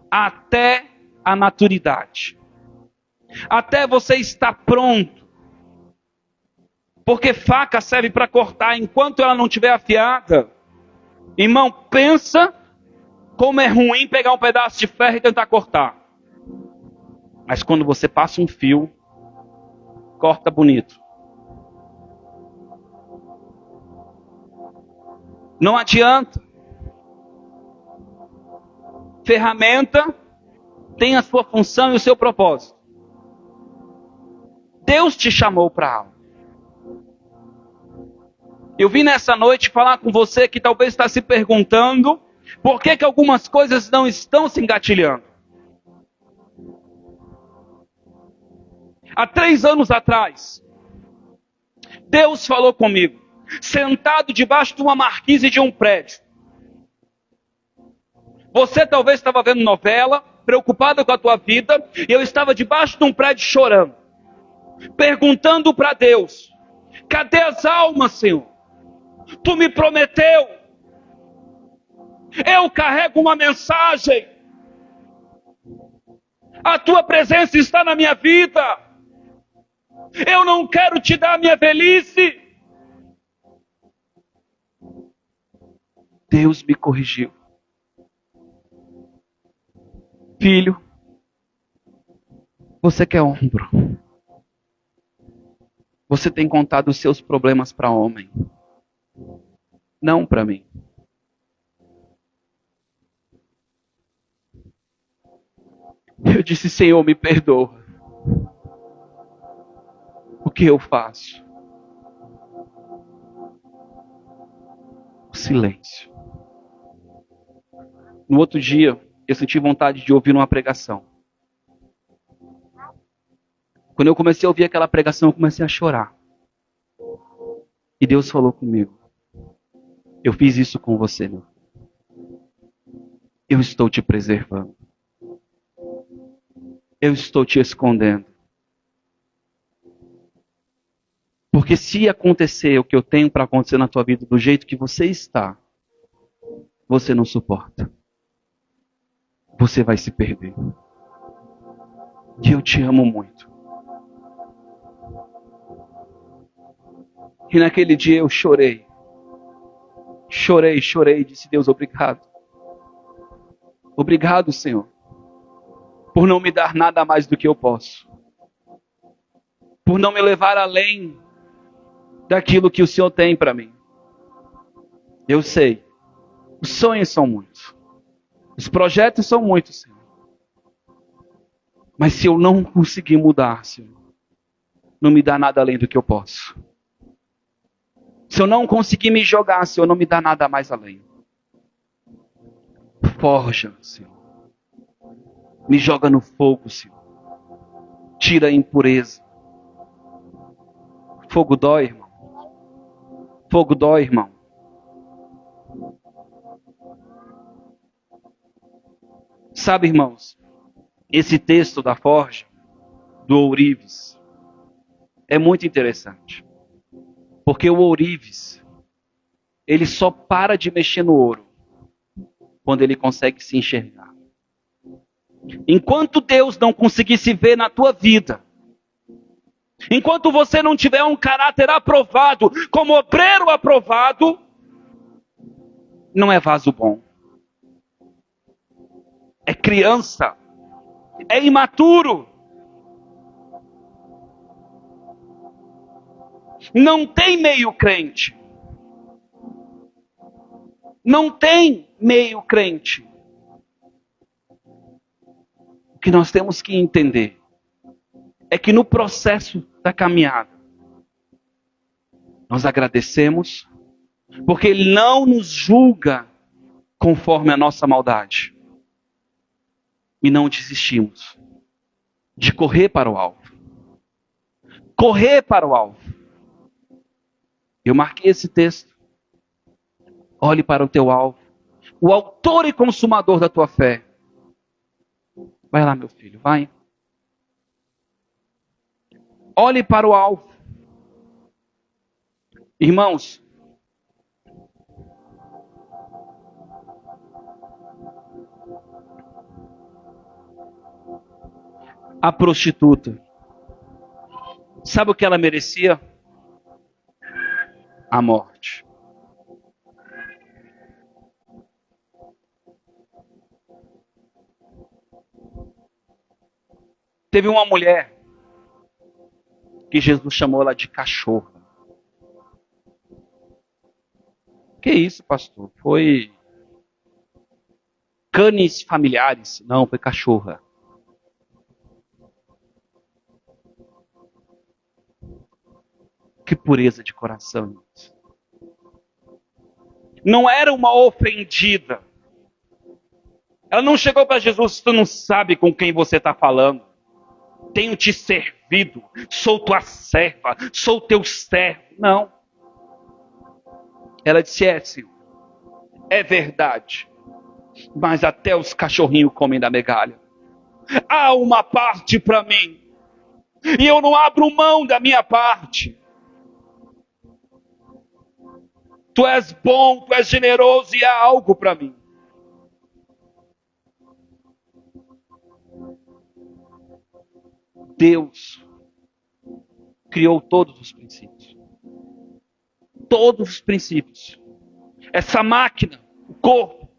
[SPEAKER 1] Até a maturidade. Até você estar pronto. Porque faca serve para cortar. Enquanto ela não estiver afiada, irmão, pensa como é ruim pegar um pedaço de ferro e tentar cortar. Mas quando você passa um fio, corta bonito. Não adianta. Ferramenta tem a sua função e o seu propósito. Deus te chamou para algo. Eu vim nessa noite falar com você que talvez está se perguntando por que algumas coisas não estão se engatilhando. Há 3 anos atrás, Deus falou comigo, sentado debaixo de uma marquise de um prédio. Você talvez estava vendo novela, preocupado com a tua vida, e eu estava debaixo de um prédio chorando, perguntando para Deus, cadê as almas, Senhor? Tu me prometeu, eu carrego uma mensagem, a tua presença está na minha vida, eu não quero te dar a minha velhice. Deus me corrigiu. Filho, você quer ombro. Você tem contado os seus problemas para homem, não para mim. Eu disse, Senhor, me perdoa. O O que eu faço? O silêncio. No outro dia, eu senti vontade de ouvir uma pregação. Quando eu comecei a ouvir aquela pregação, eu comecei a chorar. E Deus falou comigo: eu fiz isso com você, meu. Eu estou te preservando. Eu estou te escondendo. Porque se acontecer o que eu tenho para acontecer na tua vida do jeito que você está, você não suporta. Você vai se perder. E eu te amo muito. E naquele dia eu chorei. Chorei, disse: Deus, obrigado. Obrigado, Senhor, por não me dar nada mais do que eu posso. Por não me levar além daquilo que o Senhor tem para mim. Eu sei, os sonhos são muitos. Os projetos são muitos, Senhor. Mas se eu não conseguir mudar, Senhor, não me dá nada além do que eu posso. Se eu não conseguir me jogar, Senhor, não me dá nada mais além. Forja, Senhor. Me joga no fogo, Senhor. Tira a impureza. Fogo dói, irmão. Fogo dói, irmão. Sabe, irmãos, esse texto da forja, do ourives, é muito interessante. Porque o ourives, ele só para de mexer no ouro quando ele consegue se enxergar. Enquanto Deus não conseguir se ver na tua vida, enquanto você não tiver um caráter aprovado, como obreiro aprovado, não é vaso bom. É criança. É imaturo. Não tem meio crente. Não tem meio crente. O que nós temos que entender é que no processo da caminhada, nós agradecemos, porque Ele não nos julga conforme a nossa maldade. E não desistimos de correr para o alvo. Correr para o alvo. Eu marquei esse texto. Olhe para o teu alvo. O autor e consumador da tua fé. Vai lá, meu filho, vai. Olhe para o alvo. Irmãos, a prostituta, sabe o que ela merecia? A morte. Teve uma mulher que Jesus chamou ela de cachorra. Que isso, pastor? Foi canes familiares? Não, foi cachorra. Que pureza de coração. Não era uma ofendida. Ela não chegou para Jesus: tu não sabe com quem você está falando. Tenho te servido. Sou tua serva. Sou teu servo. Não. Ela disse: é, Senhor. É verdade. Mas até os cachorrinhos comem da migalha. Há uma parte para mim. E eu não abro mão da minha parte. Tu és bom, tu és generoso e há algo para mim. Deus criou todos os princípios. Todos os princípios. Essa máquina, o corpo,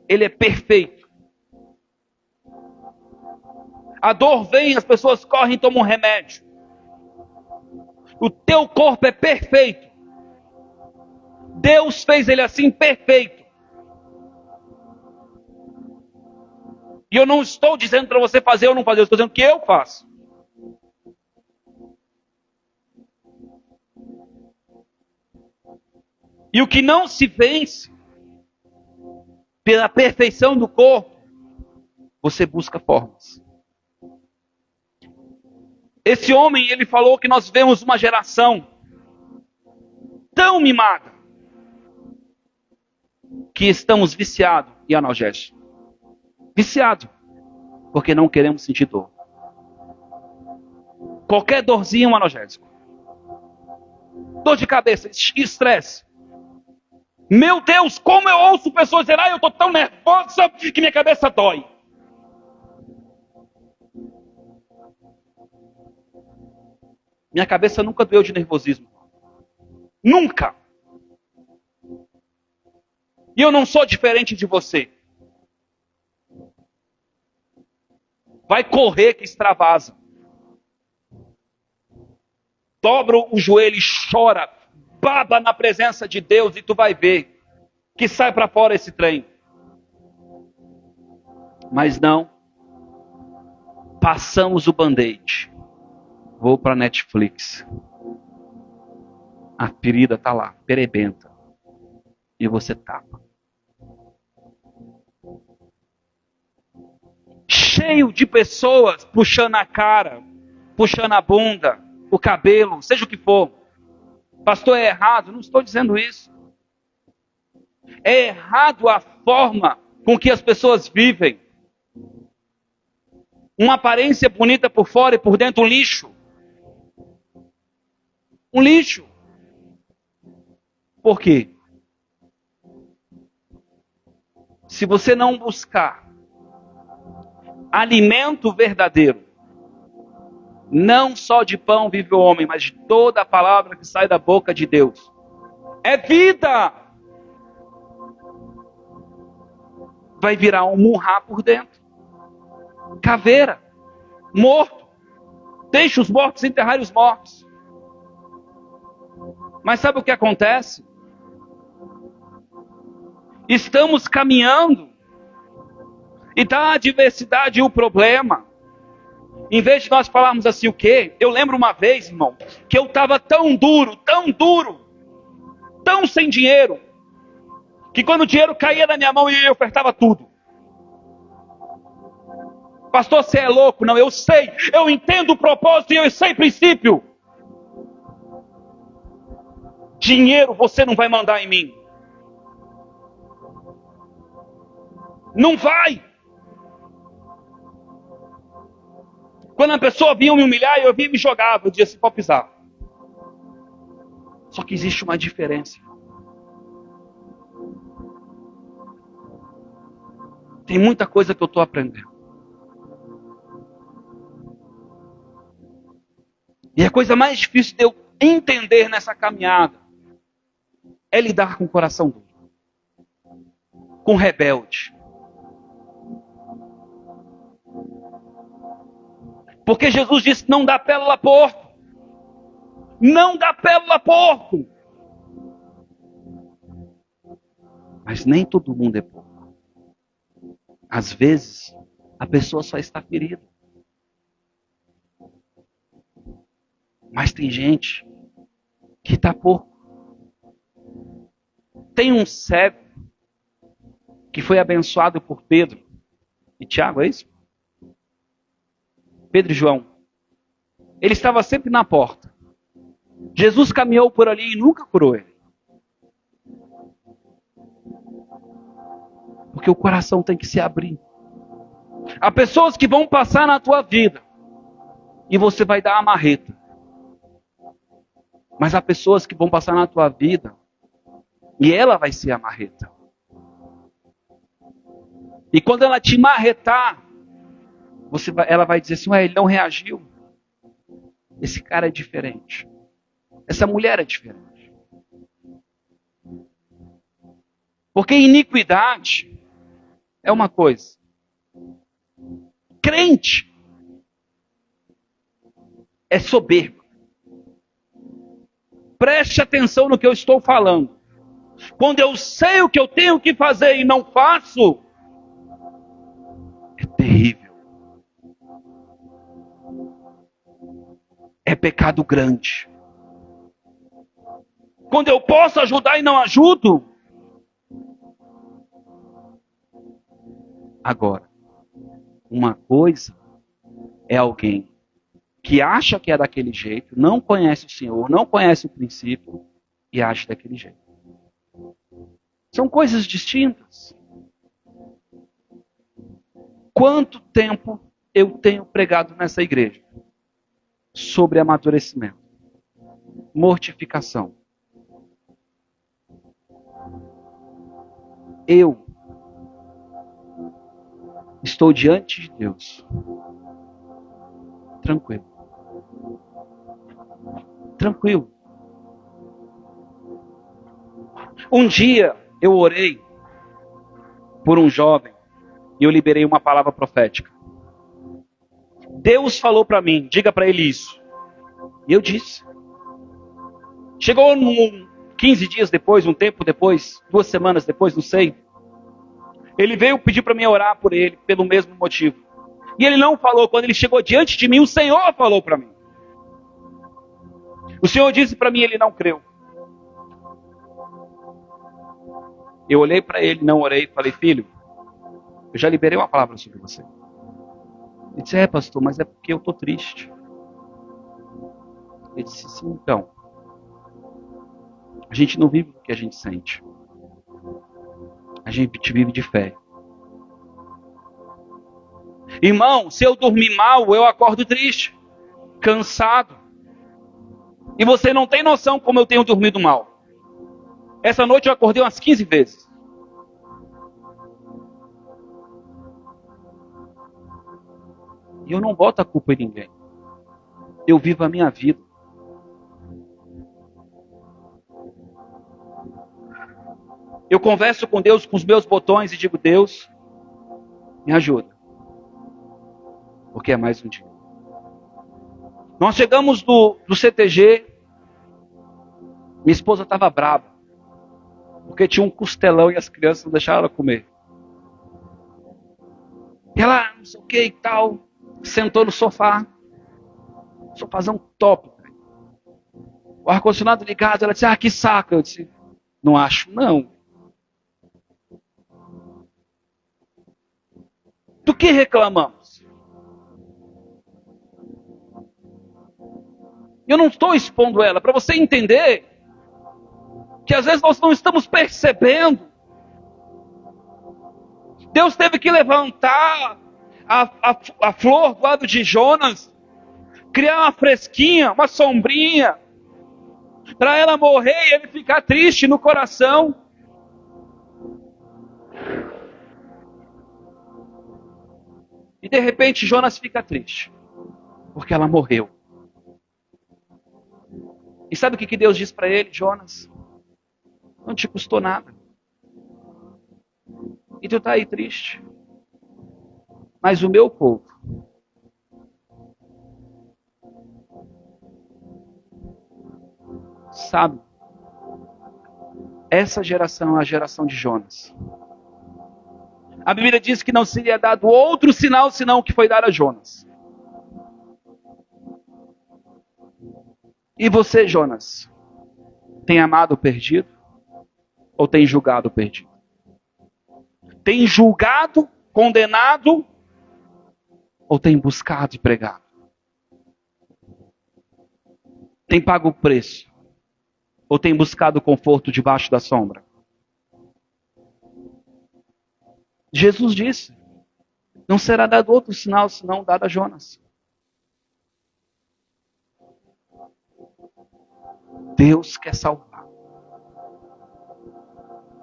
[SPEAKER 1] ele é perfeito. A dor vem, as pessoas correm e tomam um remédio. O teu corpo é perfeito. Deus fez ele assim, perfeito. E eu não estou dizendo para você fazer ou não fazer, eu estou dizendo que eu faço. E o que não se vence pela perfeição do corpo, você busca formas. Esse homem, ele falou que nós vemos uma geração tão mimada que estamos viciados em analgésico. Viciado, porque não queremos sentir dor. Qualquer dorzinha é um analgésico. Dor de cabeça, estresse. Meu Deus, como eu ouço pessoas dizer, eu estou tão nervosa que minha cabeça dói. Minha cabeça nunca doeu de nervosismo. Nunca. E eu não sou diferente de você. Vai correr que extravasa. Dobra o joelho e chora. Baba na presença de Deus e tu vai ver que sai para fora esse trem. Mas não. Passamos o band-aid. Vou para Netflix. A ferida está lá, perebenta. E você tapa. Cheio de pessoas puxando a cara, puxando a bunda, o cabelo, seja o que for. Pastor, é errado? Não estou dizendo isso. É errado a forma com que as pessoas vivem. Uma aparência bonita por fora e por dentro um lixo. Um lixo. Por quê? Se você não buscar alimento verdadeiro, não só de pão vive o homem, mas de toda a palavra que sai da boca de Deus. É vida! Vai virar um murrá por dentro. Caveira. Morto. Deixa os mortos enterrarem os mortos. Mas sabe o que acontece? Estamos caminhando e está a adversidade e o problema. Em vez de nós falarmos assim, o quê? Eu lembro uma vez, irmão, que eu estava tão duro, tão sem dinheiro, que quando o dinheiro caía na minha mão eu ofertava tudo. Pastor, você é louco? Não, eu sei, eu entendo o propósito e eu sei o princípio. Dinheiro você não vai mandar em mim. Não vai. Quando a pessoa vinha me humilhar, eu vinha e me jogava. Eu dizia assim, pode pisar. Só que existe uma diferença. Tem muita coisa que eu estou aprendendo. E a coisa mais difícil de eu entender nessa caminhada é lidar com o coração duro. Com rebelde. Porque Jesus disse, não dá pérola a porco. Não dá pérola a porco. Mas nem todo mundo é porco. Às vezes, a pessoa só está ferida. Mas tem gente que está porco. Tem um cego que foi abençoado por Pedro e Tiago, é isso? Pedro e João. Ele estava sempre na porta. Jesus caminhou por ali e nunca curou ele. Porque o coração tem que se abrir. Há pessoas que vão passar na tua vida e você vai dar a marreta. Mas há pessoas que vão passar na tua vida e ela vai ser a marreta. E quando ela te marretar, ela vai dizer assim, ué, ele não reagiu. Esse cara é diferente. Essa mulher é diferente. Porque iniquidade é uma coisa. Crente é soberbo. Preste atenção no que eu estou falando. Quando eu sei o que eu tenho que fazer e não faço, é terrível. É pecado grande. Quando eu posso ajudar e não ajudo? Agora, uma coisa é alguém que acha que é daquele jeito, não conhece o Senhor, não conhece o princípio e age daquele jeito. São coisas distintas. Quanto tempo eu tenho pregado nessa igreja sobre amadurecimento, mortificação? Eu estou diante de Deus, tranquilo. Tranquilo. Um dia eu orei por um jovem e eu liberei uma palavra profética. Deus falou para mim, diga para ele isso. E eu disse. Chegou 15 dias depois, um tempo depois, 2 semanas depois, não sei. Ele veio pedir para mim orar por ele, pelo mesmo motivo. E ele não falou, quando ele chegou diante de mim, o Senhor falou para mim. O Senhor disse para mim, ele não creu. Eu olhei para ele, não orei, falei, filho, eu já liberei uma palavra sobre você. Ele disse, pastor, mas é porque eu estou triste. Ele disse, sim, então. A gente não vive o que a gente sente. A gente vive de fé. Irmão, se eu dormir mal, eu acordo triste, cansado. E você não tem noção como eu tenho dormido mal. Essa noite eu acordei umas 15 vezes. E eu não boto a culpa em ninguém. Eu vivo a minha vida. Eu converso com Deus com os meus botões e digo, Deus, me ajuda. Porque é mais um dia. Nós chegamos do CTG, minha esposa estava brava, porque tinha um costelão e as crianças não deixaram ela comer. E ela, não sei o que e tal, sentou no sofá, sofazão top. O ar-condicionado ligado, ela disse, que saco. Eu disse, não acho, não. Do que reclamamos? Eu não estou expondo ela, para você entender que às vezes nós não estamos percebendo. Deus teve que levantar a flor do lado de Jonas, criar uma fresquinha, uma sombrinha, para ela morrer e ele ficar triste no coração. E de repente Jonas fica triste, porque ela morreu. E sabe o que Deus diz para ele, Jonas? Não te custou nada. E tu está aí triste. Mas o meu povo sabe, essa geração é a geração de Jonas. A Bíblia diz que não seria dado outro sinal senão o que foi dado a Jonas. E você, Jonas, tem amado o perdido? Ou tem julgado o perdido? Tem julgado, condenado? Ou tem buscado e pregado? Tem pago o preço? Ou tem buscado o conforto debaixo da sombra? Jesus disse, não será dado outro sinal senão dado a Jonas. Deus quer salvar.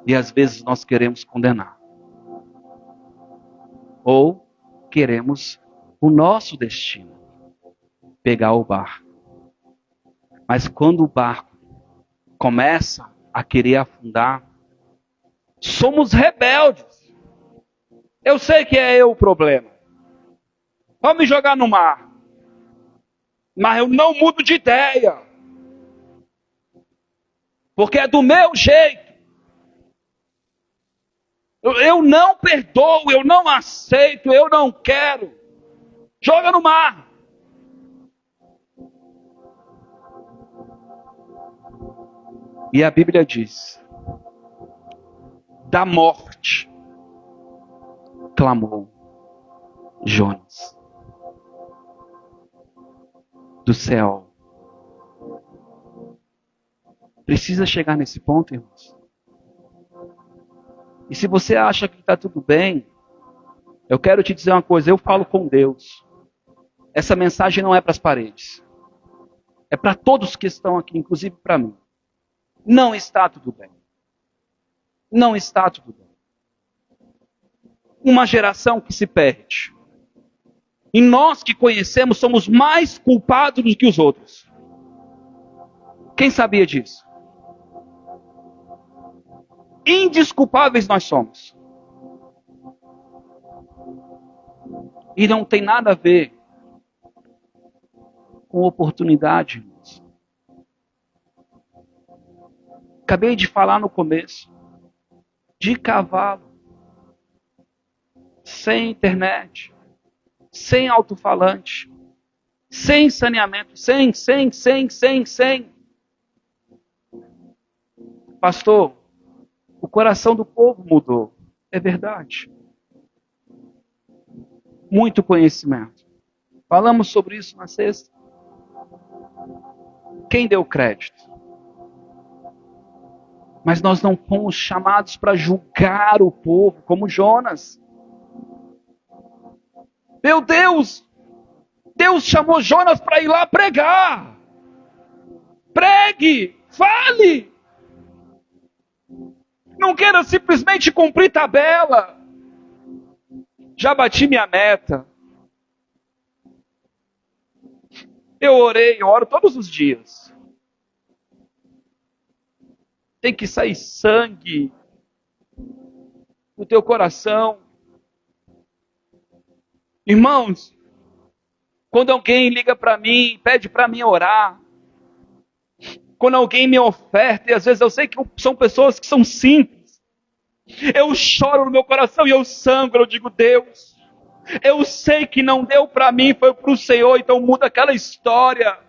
[SPEAKER 1] E às vezes nós queremos condenar. Ou queremos o nosso destino. Pegar o barco. Mas quando o barco começa a querer afundar, somos rebeldes. Eu sei que é eu o problema. Vamos me jogar no mar. Mas eu não mudo de ideia. Porque é do meu jeito. Eu não perdoo, eu não aceito, eu não quero. Joga no mar. E a Bíblia diz: da morte clamou Jonas. Do céu. Precisa chegar nesse ponto, irmãos. E se você acha que está tudo bem, eu quero te dizer uma coisa, eu falo com Deus. Essa mensagem não é para as paredes. É para todos que estão aqui, inclusive para mim. Não está tudo bem. Não está tudo bem. Uma geração que se perde. E nós que conhecemos somos mais culpados do que os outros. Quem sabia disso? Indesculpáveis nós somos. E não tem nada a ver com oportunidade, irmãos. Acabei de falar no começo. De cavalo. Sem internet. Sem alto-falante. Sem saneamento. Sem. Pastor, o coração do povo mudou. É verdade. Muito conhecimento. Falamos sobre isso na sexta. Quem deu crédito? Mas nós não fomos chamados para julgar o povo como Jonas. Meu Deus! Deus chamou Jonas para ir lá pregar. Pregue! Fale! Não queira simplesmente cumprir tabela. Já bati minha meta. Eu orei, eu oro todos os dias. Tem que sair sangue do teu coração. Irmãos, quando alguém liga para mim, pede para mim orar, quando alguém me oferta, e às vezes eu sei que são pessoas que são simples, eu choro no meu coração e eu sangro, eu digo, Deus, eu sei que não deu para mim, foi para o Senhor, então muda aquela história.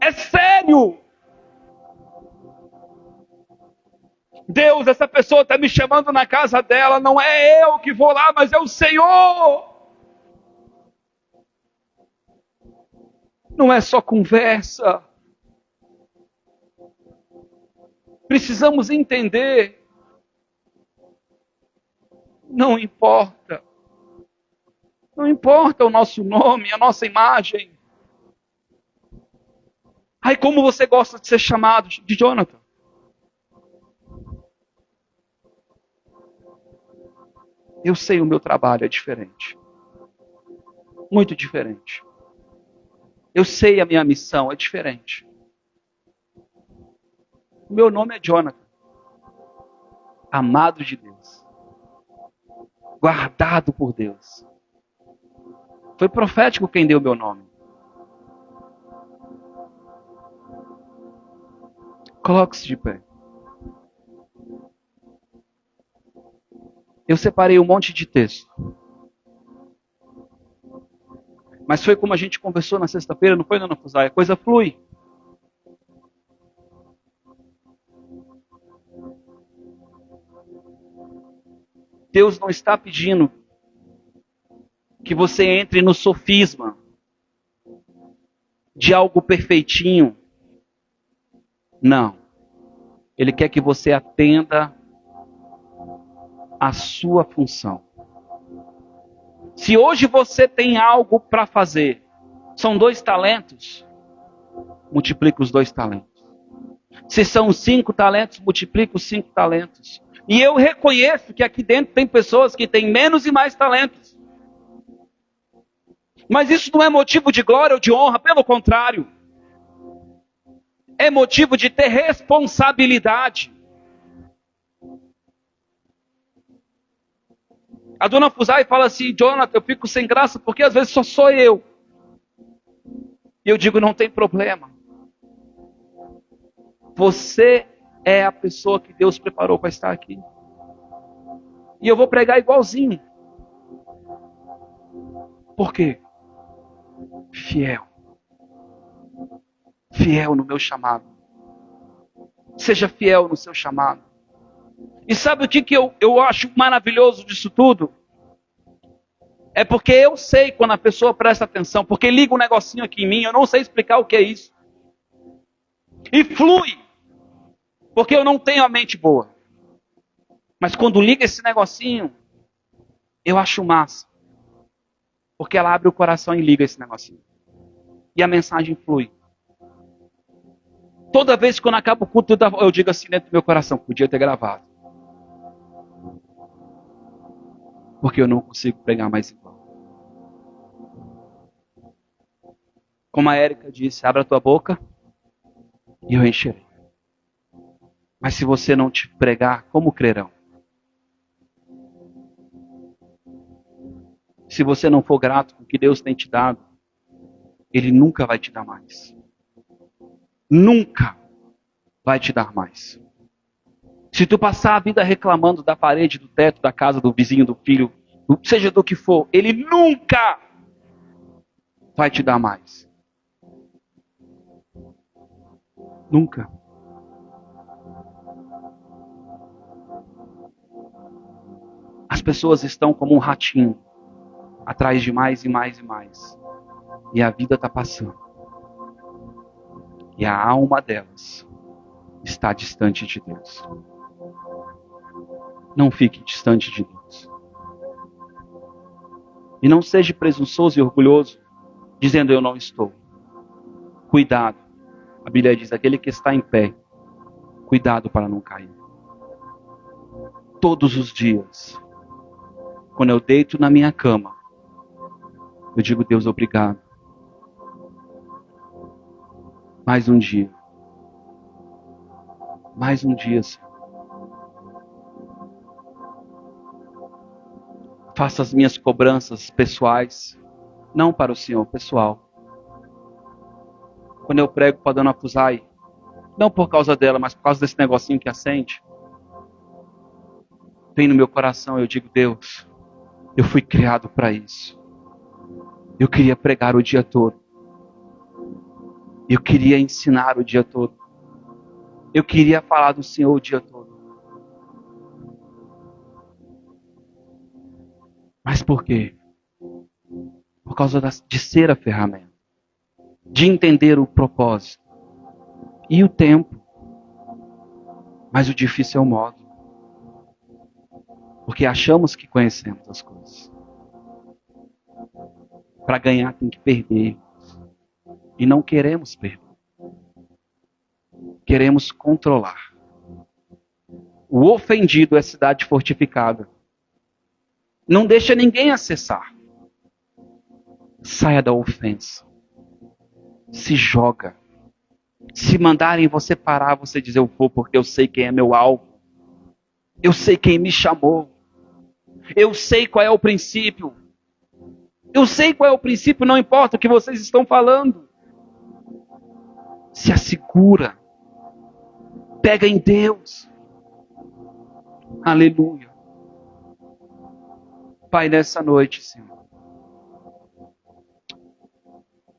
[SPEAKER 1] É sério. Deus, essa pessoa está me chamando na casa dela, não é eu que vou lá, mas é o Senhor. Não é só conversa. Precisamos entender. Não importa. Não importa o nosso nome, a nossa imagem. Ai, como você gosta de ser chamado de Jonathan? Eu sei, o meu trabalho é diferente. Muito diferente. Eu sei, a minha missão é diferente. O meu nome é Jonathan. Amado de Deus. Guardado por Deus. Foi profético quem deu o meu nome. Coloque-se de pé. Eu separei um monte de texto. Mas foi como a gente conversou na sexta-feira, não foi, dona Fusai? A coisa flui. Deus não está pedindo que você entre no sofisma de algo perfeitinho. Não. Ele quer que você atenda a sua função. Se hoje você tem algo para fazer, são 2 talentos, multiplica os 2 talentos. Se são 5 talentos, multiplica os 5 talentos. E eu reconheço que aqui dentro tem pessoas que têm menos e mais talentos. Mas isso não é motivo de glória ou de honra, pelo contrário. É motivo de ter responsabilidade. A dona Fusai fala assim, Jonathan, eu fico sem graça porque às vezes só sou eu. E eu digo, não tem problema. Você é a pessoa que Deus preparou para estar aqui. E eu vou pregar igualzinho. Por quê? Fiel. Fiel no meu chamado. Seja fiel no seu chamado. E sabe o que eu acho maravilhoso disso tudo? É porque eu sei quando a pessoa presta atenção, porque liga um negocinho aqui em mim, eu não sei explicar o que é isso. E flui, porque eu não tenho a mente boa. Mas quando liga esse negocinho, eu acho massa. Porque ela abre o coração e liga esse negocinho. E a mensagem flui. Toda vez que eu acabo o culto, eu digo assim dentro do meu coração, podia ter gravado. Porque eu não consigo pregar mais igual. Como a Érica disse, abra a tua boca e eu encherei. Mas se você não te pregar, como crerão? Se você não for grato com o que Deus tem te dado, Ele nunca vai te dar mais. Nunca vai te dar mais. Se tu passar a vida reclamando da parede, do teto, da casa, do vizinho, do filho, seja do que for, Ele nunca vai te dar mais. Nunca. As pessoas estão como um ratinho, atrás de mais e mais e mais. E a vida está passando. E a alma delas está distante de Deus. Não fique distante de Deus. E não seja presunçoso e orgulhoso, dizendo eu não estou. Cuidado. A Bíblia diz, aquele que está em pé, cuidado para não cair. Todos os dias, quando eu deito na minha cama, eu digo, Deus, obrigado. Mais um dia. Mais um dia, Senhor. Faça as minhas cobranças pessoais, não para o Senhor, pessoal. Quando eu prego para a dona Fusai, não por causa dela, mas por causa desse negocinho que acende, vem no meu coração, eu digo, Deus, eu fui criado para isso. Eu queria pregar o dia todo. Eu queria ensinar o dia todo. Eu queria falar do Senhor o dia todo. Mas por quê? Por causa de ser a ferramenta. De entender o propósito. E o tempo. Mas o difícil é o modo. Porque achamos que conhecemos as coisas. Para ganhar tem que perder. E não queremos perder. Queremos controlar. O ofendido é cidade fortificada. Não deixa ninguém acessar. Saia da ofensa. Se joga. Se mandarem você parar, você diz, eu vou porque eu sei quem é meu alvo. Eu sei quem me chamou. Eu sei qual é o princípio. Eu sei qual é o princípio, não importa o que vocês estão falando. Se assegura. Pega em Deus. Aleluia. Pai, nessa noite, Senhor.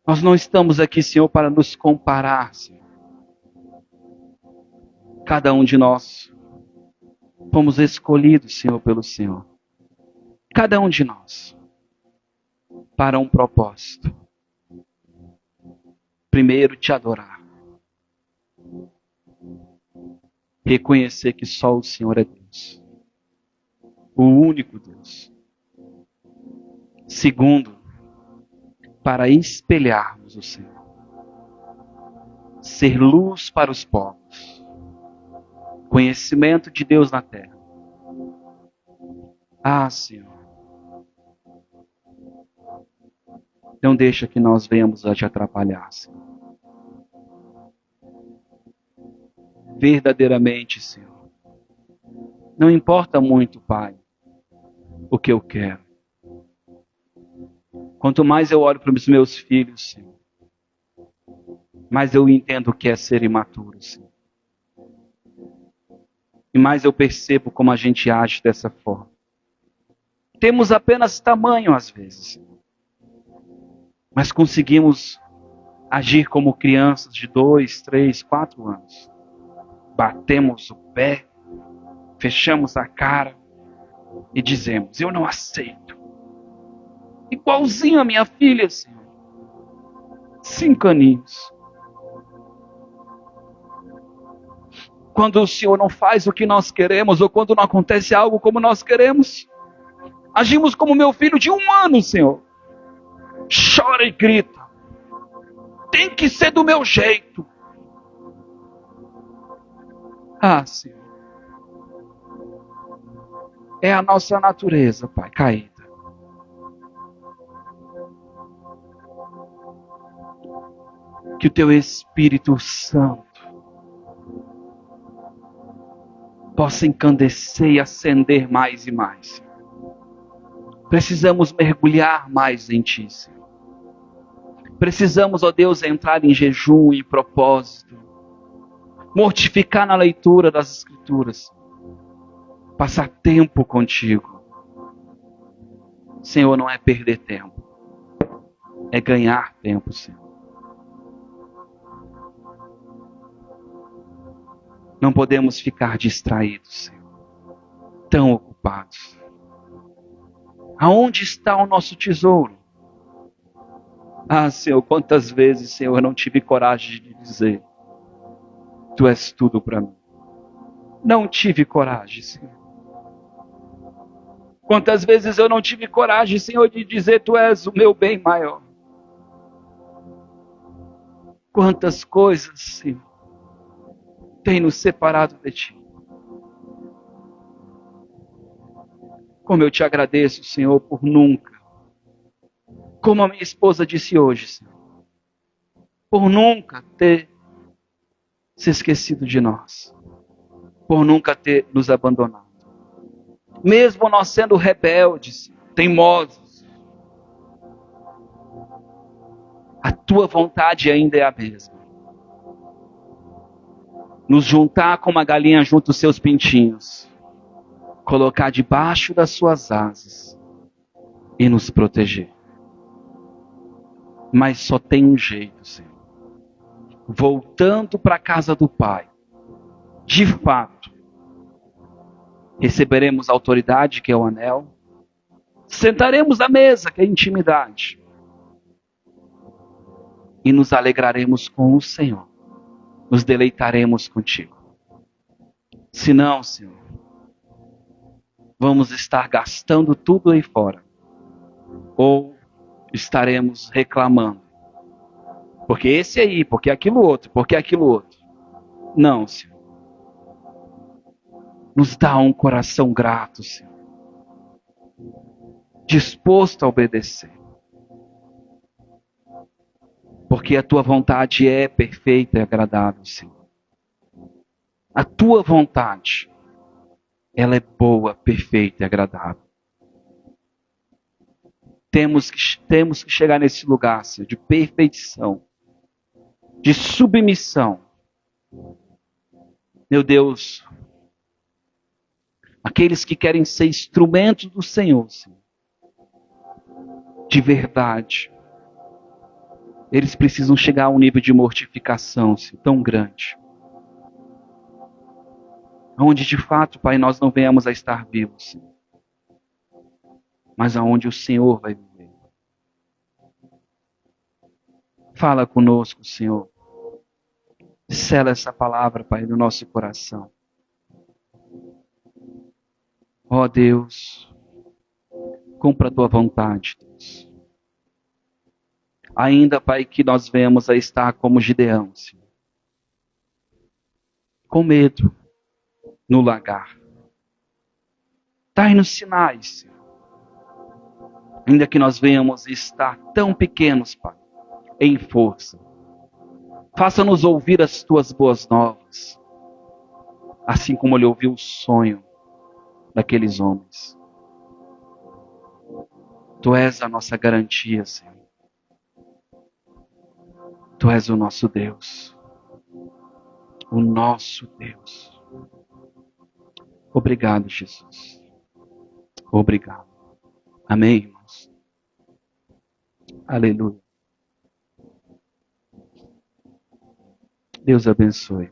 [SPEAKER 1] Nós não estamos aqui, Senhor, para nos comparar, Senhor. Cada um de nós fomos escolhidos, Senhor, pelo Senhor. Cada um de nós. Para um propósito. Primeiro, te adorar. Reconhecer que só o Senhor é Deus. O único Deus. Segundo, para espelharmos o Senhor. Ser luz para os povos. Conhecimento de Deus na terra. Ah, Senhor. Não deixa que nós venhamos a te atrapalhar, Senhor. Verdadeiramente, Senhor. Não importa muito, Pai, o que eu quero. Quanto mais eu olho para os meus filhos, Senhor, mais eu entendo o que é ser imaturo, Senhor. E mais eu percebo como a gente age dessa forma. Temos apenas tamanho às vezes, mas conseguimos agir como crianças de 2, 3, 4 anos. batemos o pé, fechamos a cara e dizemos: eu não aceito. Igualzinho a minha filha, Senhor. 5 aninhos. Quando o Senhor não faz o que nós queremos, ou quando não acontece algo como nós queremos, agimos como meu filho de 1 ano, Senhor. Chora e grita. Tem que ser do meu jeito. Ah, Senhor. É a nossa natureza, Pai, caída. Que o Teu Espírito Santo possa encandecer e acender mais e mais. Precisamos mergulhar mais em Ti, Senhor. Precisamos, ó Deus, entrar em jejum e propósito. Mortificar na leitura das Escrituras. Passar tempo contigo. Senhor, não é perder tempo. É ganhar tempo, Senhor. Não podemos ficar distraídos, Senhor. Tão ocupados. Aonde está o nosso tesouro? Ah, Senhor, quantas vezes, Senhor, eu não tive coragem de dizer: Tu és tudo para mim. Não tive coragem, Senhor. Quantas vezes eu não tive coragem, Senhor, de dizer: Tu és o meu bem maior. Quantas coisas, Senhor, tem nos separado de Ti. Como eu te agradeço, Senhor, por nunca, como a minha esposa disse hoje, Senhor, por nunca ter se esquecido de nós, por nunca ter nos abandonado. Mesmo nós sendo rebeldes, teimosos, a Tua vontade ainda é a mesma. Nos juntar como a galinha junto os seus pintinhos, colocar debaixo das Suas asas e nos proteger. Mas só tem um jeito, Senhor. Voltando para a casa do Pai, de fato, receberemos a autoridade, que é o anel, sentaremos à mesa, que é a intimidade, e nos alegraremos com o Senhor, nos deleitaremos contigo. Se não, Senhor, vamos estar gastando tudo aí fora, ou estaremos reclamando, porque esse aí, porque aquilo outro, porque aquilo outro. Não, Senhor. Nos dá um coração grato, Senhor, disposto a obedecer. Porque a Tua vontade é perfeita e agradável, Senhor. A Tua vontade, ela é boa, perfeita e agradável. Temos que chegar nesse lugar, Senhor, de perfeição, de submissão. Meu Deus, aqueles que querem ser instrumentos do Senhor, Senhor, de verdade, eles precisam chegar a um nível de mortificação, Senhor, tão grande, onde de fato, Pai, nós não venhamos a estar vivos, Senhor, mas aonde o Senhor vai viver. Fala conosco, Senhor. Sela essa palavra, Pai, no nosso coração. Ó Deus, cumpra a Tua vontade, Deus. Ainda, Pai, que nós venhamos a estar como Gideão, Senhor, com medo, no lagar. Dai-nos sinais, Senhor. Ainda que nós venhamos estar tão pequenos, Pai, em força. Faça-nos ouvir as Tuas boas novas, assim como Ele ouviu o sonho daqueles homens. Tu és a nossa garantia, Senhor. Tu és o nosso Deus. O nosso Deus. Obrigado, Jesus. Obrigado. Amém, irmãos? Aleluia. Deus abençoe.